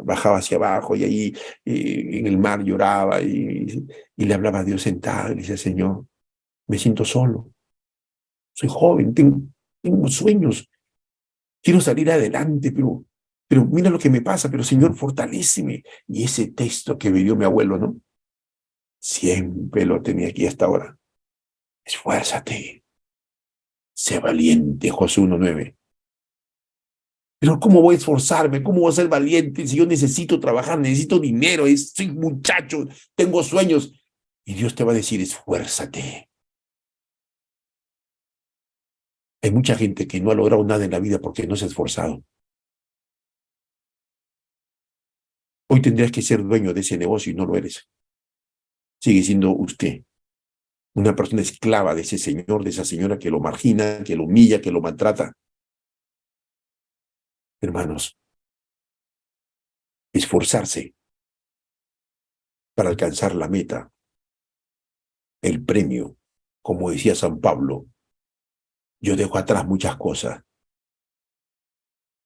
bajaba hacia abajo y ahí en el mar lloraba y le hablaba a Dios sentado y le decía, Señor, me siento solo, soy joven, tengo sueños, quiero salir adelante, pero mira lo que me pasa, pero Señor, fortaléceme. Y ese texto que me dio mi abuelo, ¿no? Siempre lo tenía aquí hasta ahora. Esfuérzate, sé valiente, Josué 1:9. Pero ¿cómo voy a esforzarme? ¿Cómo voy a ser valiente si yo necesito trabajar, necesito dinero, soy muchacho, tengo sueños? Y Dios te va a decir, esfuérzate. Hay mucha gente que no ha logrado nada en la vida porque no se ha esforzado. Hoy tendrías que ser dueño de ese negocio y no lo eres. Sigue siendo usted una persona esclava de ese señor, de esa señora que lo margina, que lo humilla, que lo maltrata. Hermanos, esforzarse para alcanzar la meta, el premio, como decía San Pablo, yo dejo atrás muchas cosas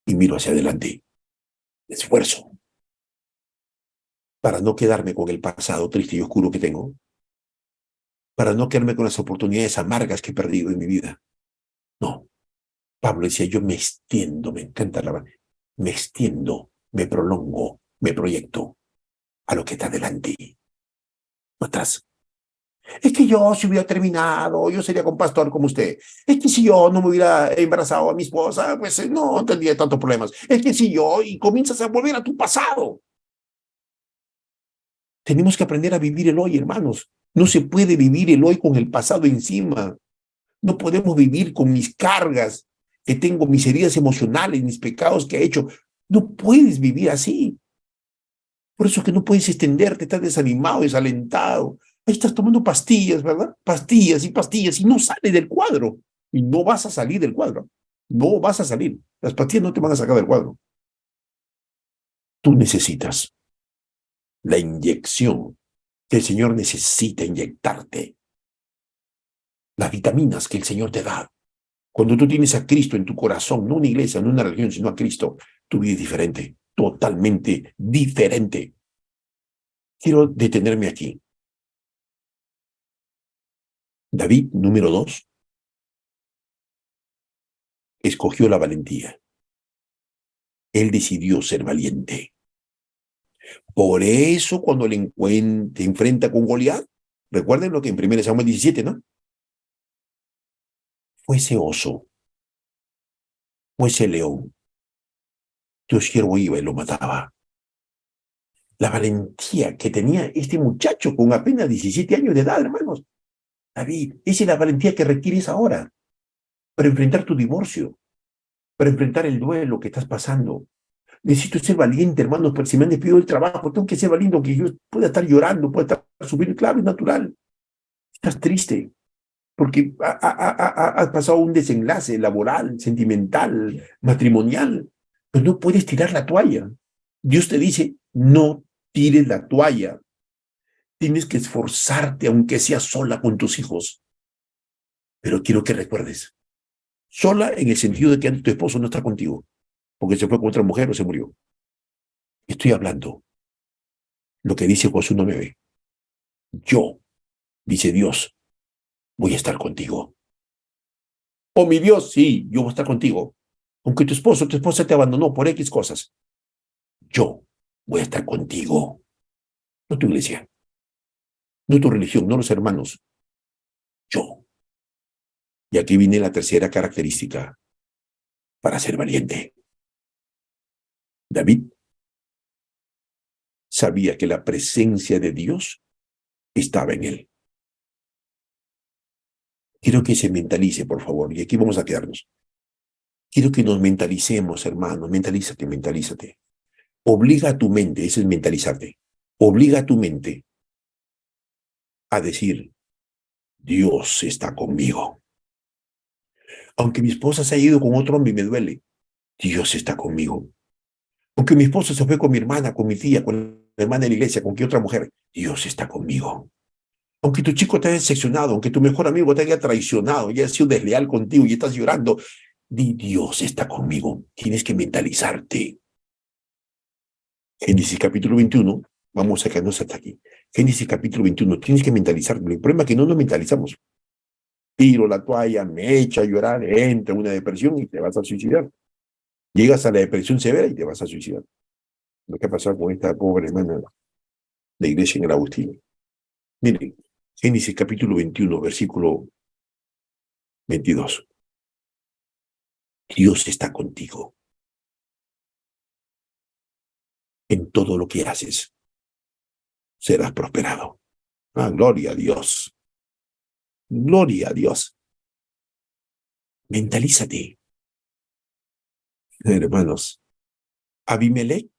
y miro hacia adelante. Esfuerzo para no quedarme con el pasado triste y oscuro que tengo, para no quedarme con las oportunidades amargas que he perdido en mi vida. No, Pablo decía, yo me extiendo, me encanta me extiendo, me prolongo, me proyecto a lo que está delante, no atrás. Es que yo si hubiera terminado, yo sería con pastor como usted. Es que si yo no me hubiera embarazado a mi esposa, pues no tendría tantos problemas. Es que si yo, y comienzas a volver a tu pasado. Tenemos que aprender a vivir el hoy, hermanos. No se puede vivir el hoy con el pasado encima. No podemos vivir con mis cargas, que tengo mis heridas emocionales, mis pecados que he hecho. No puedes vivir así. Por eso es que no puedes extenderte, estás desanimado, desalentado. Ahí estás tomando pastillas, ¿verdad? Pastillas y no sales del cuadro. Y no vas a salir del cuadro. No vas a salir. Las pastillas no te van a sacar del cuadro. Tú necesitas la inyección que el Señor necesita inyectarte. Las vitaminas que el Señor te da. Cuando tú tienes a Cristo en tu corazón, no una iglesia, no una religión, sino a Cristo, tu vida es diferente, totalmente diferente. Quiero detenerme aquí. David, número 2, escogió la valentía. Él decidió ser valiente. Por eso cuando le enfrenta con Goliat, recuerden lo que en 1 Samuel 17, ¿no? Fue ese oso, fue ese león. Tu siervo iba y lo mataba. La valentía que tenía este muchacho con apenas 17 años de edad, hermanos. David, esa es la valentía que requieres ahora para enfrentar tu divorcio, para enfrentar el duelo que estás pasando. Necesito ser valiente, hermanos, porque si me han despedido del trabajo, tengo que ser valiente, aunque yo pueda estar llorando, pueda estar sufriendo. Claro, es natural. Estás triste porque has pasado un desenlace laboral, sentimental, matrimonial, pero no puedes tirar la toalla. Dios te dice, no tires la toalla. Tienes que esforzarte, aunque seas sola con tus hijos. Pero quiero que recuerdes, sola en el sentido de que tu esposo no está contigo, porque se fue con otra mujer o se murió. Estoy hablando lo que dice Josué 1:9. Yo, dice Dios, voy a estar contigo. Oh, mi Dios, sí, yo voy a estar contigo. Aunque tu esposo o tu esposa te abandonó por X cosas, yo voy a estar contigo. No tu iglesia, no tu religión, no los hermanos. Yo. Y aquí viene la tercera característica para ser valiente. David sabía que la presencia de Dios estaba en él. Quiero que se mentalice, por favor, y aquí vamos a quedarnos. Quiero que nos mentalicemos, hermano. Mentalízate, mentalízate. Obliga a tu mente, eso es mentalizarte. Obliga a tu mente a decir, Dios está conmigo. Aunque mi esposa se haya ido con otro hombre y me duele, Dios está conmigo. Aunque mi esposo se fue con mi hermana, con mi tía, con la hermana de la iglesia, con qué otra mujer, Dios está conmigo. Aunque tu chico te haya decepcionado, aunque tu mejor amigo te haya traicionado y haya sido desleal contigo y estás llorando, di Dios está conmigo. Tienes que mentalizarte. Génesis capítulo 21, vamos a quedarnos hasta aquí. Génesis capítulo 21, tienes que mentalizarte. El problema es que no nos mentalizamos. Tiro la toalla, me echo a llorar, entra en una depresión y te vas a suicidar. Llegas a la depresión severa y te vas a suicidar. Lo que ha pasado con esta pobre hermana de iglesia en el Agustino. Miren, Génesis capítulo 21, versículo 22. Dios está contigo en todo lo que haces. Serás prosperado. Ah, gloria a Dios. Gloria a Dios. Mentalízate, hermanos. Abimelech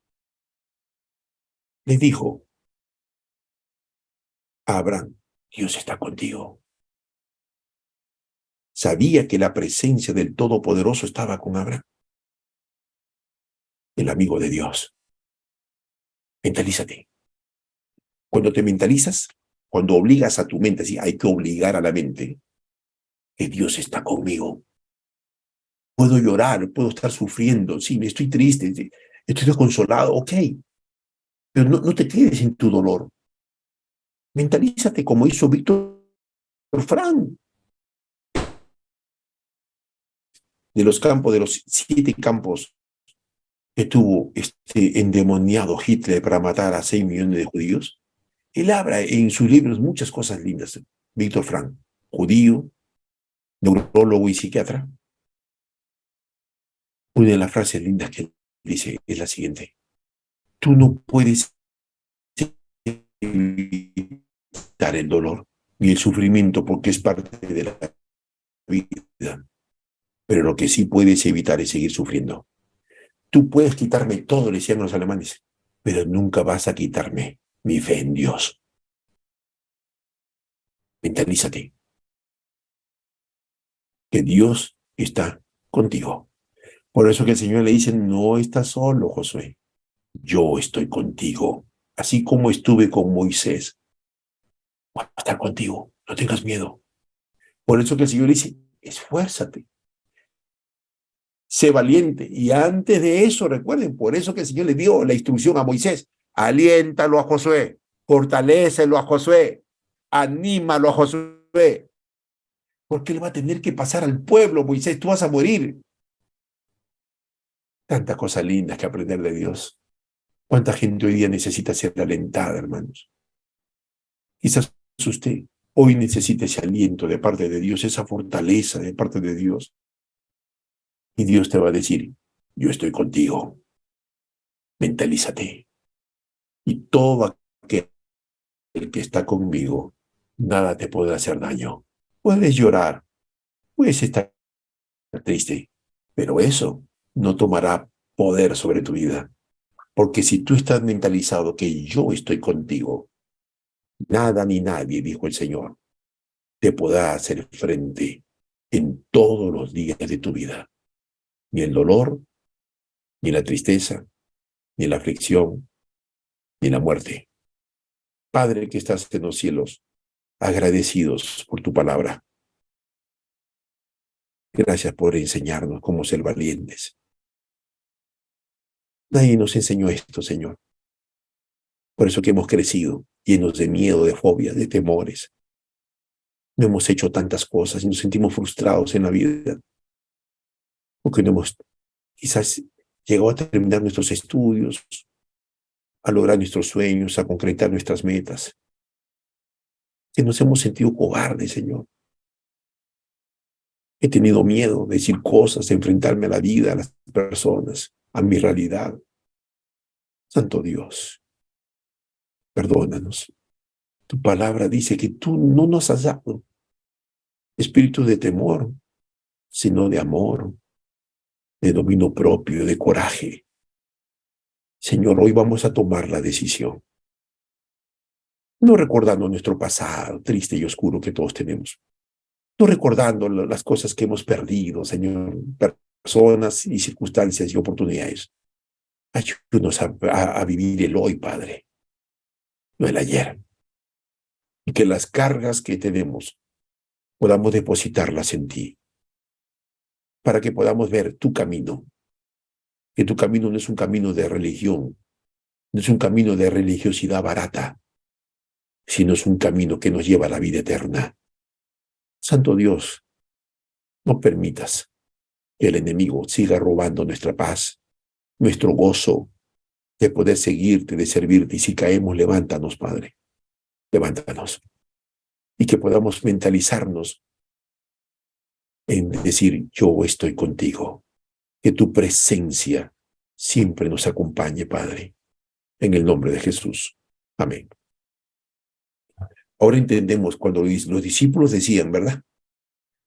le dijo a Abraham, Dios está contigo. Sabía que la presencia del Todopoderoso estaba con Abraham, el amigo de Dios. Mentalízate. Cuando te mentalizas, cuando obligas a tu mente, sí, hay que obligar a la mente que Dios está conmigo. Puedo llorar, puedo estar sufriendo, sí, estoy triste, sí, estoy desconsolado, ok, pero no te quedes en tu dolor. Mentalízate como hizo Víctor Frank, de los 7 campos que tuvo este endemoniado Hitler para matar a 6 millones de judíos. Él habla en sus libros muchas cosas lindas. Víctor Frank, judío, neurólogo y psiquiatra. Una de las frases lindas que él dice es la siguiente: tú no puedes evitar el dolor ni el sufrimiento porque es parte de la vida, pero lo que sí puedes evitar es seguir sufriendo. Tú puedes quitarme todo, le decían los alemanes, pero nunca vas a quitarme mi fe en Dios. Mentalízate que Dios está contigo. Por eso que el Señor le dice, no estás solo, Josué, yo estoy contigo, así como estuve con Moisés. Voy a estar contigo, no tengas miedo. Por eso que el Señor le dice, esfuérzate, sé valiente. Y antes de eso, recuerden, por eso que el Señor le dio la instrucción a Moisés, aliéntalo a Josué, fortalécelo a Josué, anímalo a Josué, porque él va a tener que pasar al pueblo, Moisés, tú vas a morir. Tantas cosas lindas que aprender de Dios. ¿Cuánta gente hoy día necesita ser alentada, hermanos? Quizás usted hoy necesita ese aliento de parte de Dios, esa fortaleza de parte de Dios. Y Dios te va a decir, yo estoy contigo. Mentalízate. Y todo aquel que está conmigo, nada te podrá hacer daño. Puedes llorar, puedes estar triste, pero eso no tomará poder sobre tu vida. Porque si tú estás mentalizado que yo estoy contigo, nada ni nadie, dijo el Señor, te podrá hacer frente en todos los días de tu vida. Ni el dolor, ni la tristeza, ni la aflicción, ni la muerte. Padre que estás en los cielos, agradecidos por tu palabra. Gracias por enseñarnos cómo ser valientes. Nadie nos enseñó esto, Señor. Por eso que hemos crecido llenos de miedo, de fobias, de temores. No hemos hecho tantas cosas y nos sentimos frustrados en la vida. Porque no hemos quizás llegado a terminar nuestros estudios, a lograr nuestros sueños, a concretar nuestras metas. Que nos hemos sentido cobardes, Señor. He tenido miedo de decir cosas, de enfrentarme a la vida, a las personas, a mi realidad. Santo Dios, perdónanos. Tu palabra dice que tú no nos has dado espíritu de temor, sino de amor, de dominio propio, de coraje. Señor, hoy vamos a tomar la decisión, no recordando nuestro pasado triste y oscuro que todos tenemos, no recordando las cosas que hemos perdido, Señor, personas y circunstancias y oportunidades. Ayúdanos a vivir el hoy, Padre, no el ayer. Y que las cargas que tenemos podamos depositarlas en ti, para que podamos ver tu camino, que tu camino no es un camino de religión, no es un camino de religiosidad barata, sino es un camino que nos lleva a la vida eterna. Santo Dios, no permitas que el enemigo siga robando nuestra paz, nuestro gozo de poder seguirte, de servirte. Y si caemos, levántanos, Padre, levántanos. Y que podamos mentalizarnos en decir, yo estoy contigo. Que tu presencia siempre nos acompañe, Padre. En el nombre de Jesús. Amén. Ahora entendemos cuando los discípulos decían, ¿verdad?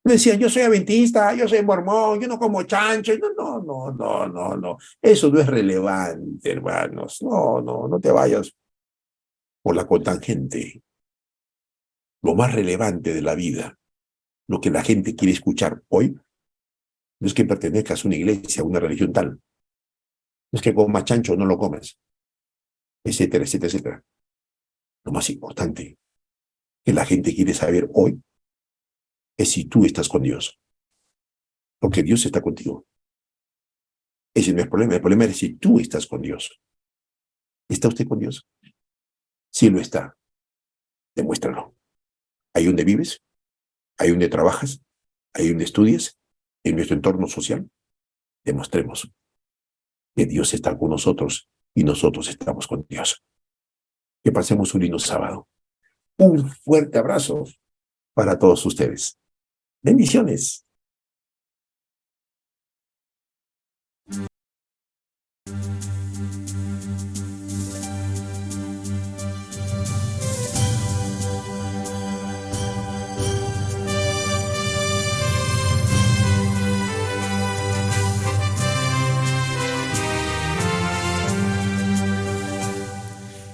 Decían, yo soy adventista, yo soy mormón, yo no como chancho. No. Eso no es relevante, hermanos. No te vayas por la cotangente. Lo más relevante de la vida, lo que la gente quiere escuchar hoy, no es que pertenezcas a una iglesia, a una religión tal. No es que comas chancho, no lo comes. Etcétera, etcétera, etcétera. Lo más importante que la gente quiere saber hoy es si tú estás con Dios. Porque Dios está contigo. Ese no es el problema. El problema es si tú estás con Dios. ¿Está usted con Dios? Si lo está, demuéstralo. Ahí donde vives, ahí donde trabajas, ahí donde estudias, en nuestro entorno social, demostremos que Dios está con nosotros y nosotros estamos con Dios. Que pasemos un lindo sábado. Un fuerte abrazo para todos ustedes. Bendiciones.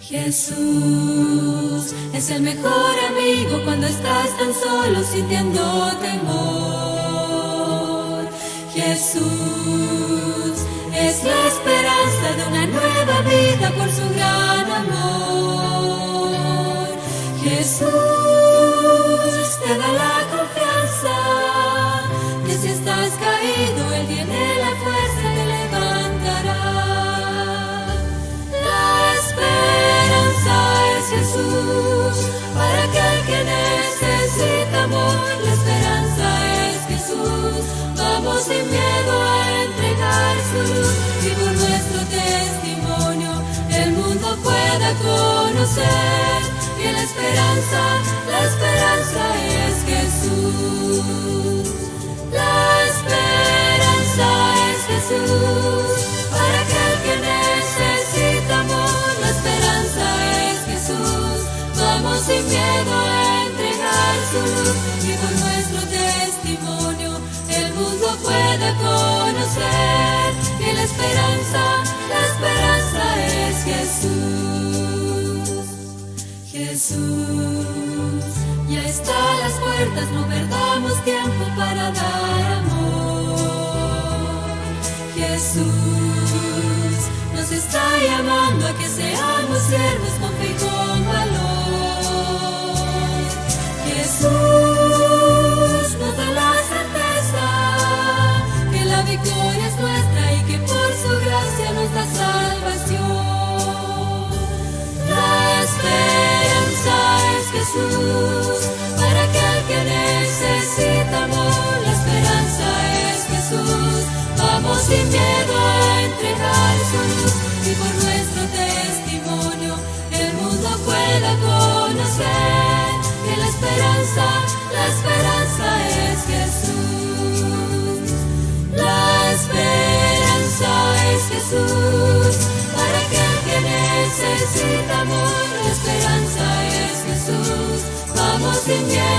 Jesús es el mejor amigo cuando estás tan solo sintiendo temor. Jesús es la esperanza de una nueva vida por su gran amor. Jesús te da la confianza que si estás caído, Él tiene la fuerza y te levantará. Jesús, para aquel que necesita amor, la esperanza es Jesús. Vamos sin miedo a entregar su luz y por nuestro testimonio el mundo pueda conocer que la esperanza es Jesús. La esperanza es Jesús, para aquel que necesita amor, la esperanza es Jesús. Vamos sin miedo a entregar su luz y por nuestro testimonio el mundo pueda conocer que la esperanza es Jesús. Jesús ya está a las puertas, no perdamos tiempo para dar amor. Jesús nos está llamando a que seamos siervos con fe y con valor. Jesús nos da la certeza que la victoria es nuestra y que por su gracia nos da salvación. La esperanza es Jesús, para aquel que necesita amor. La esperanza es Jesús. Vamos sin miedo a entregar su luz y por nuestro testimonio el mundo pueda conocer que la esperanza es Jesús. La esperanza es Jesús, para aquel que necesita amor. La esperanza es Jesús. Vamos sin miedo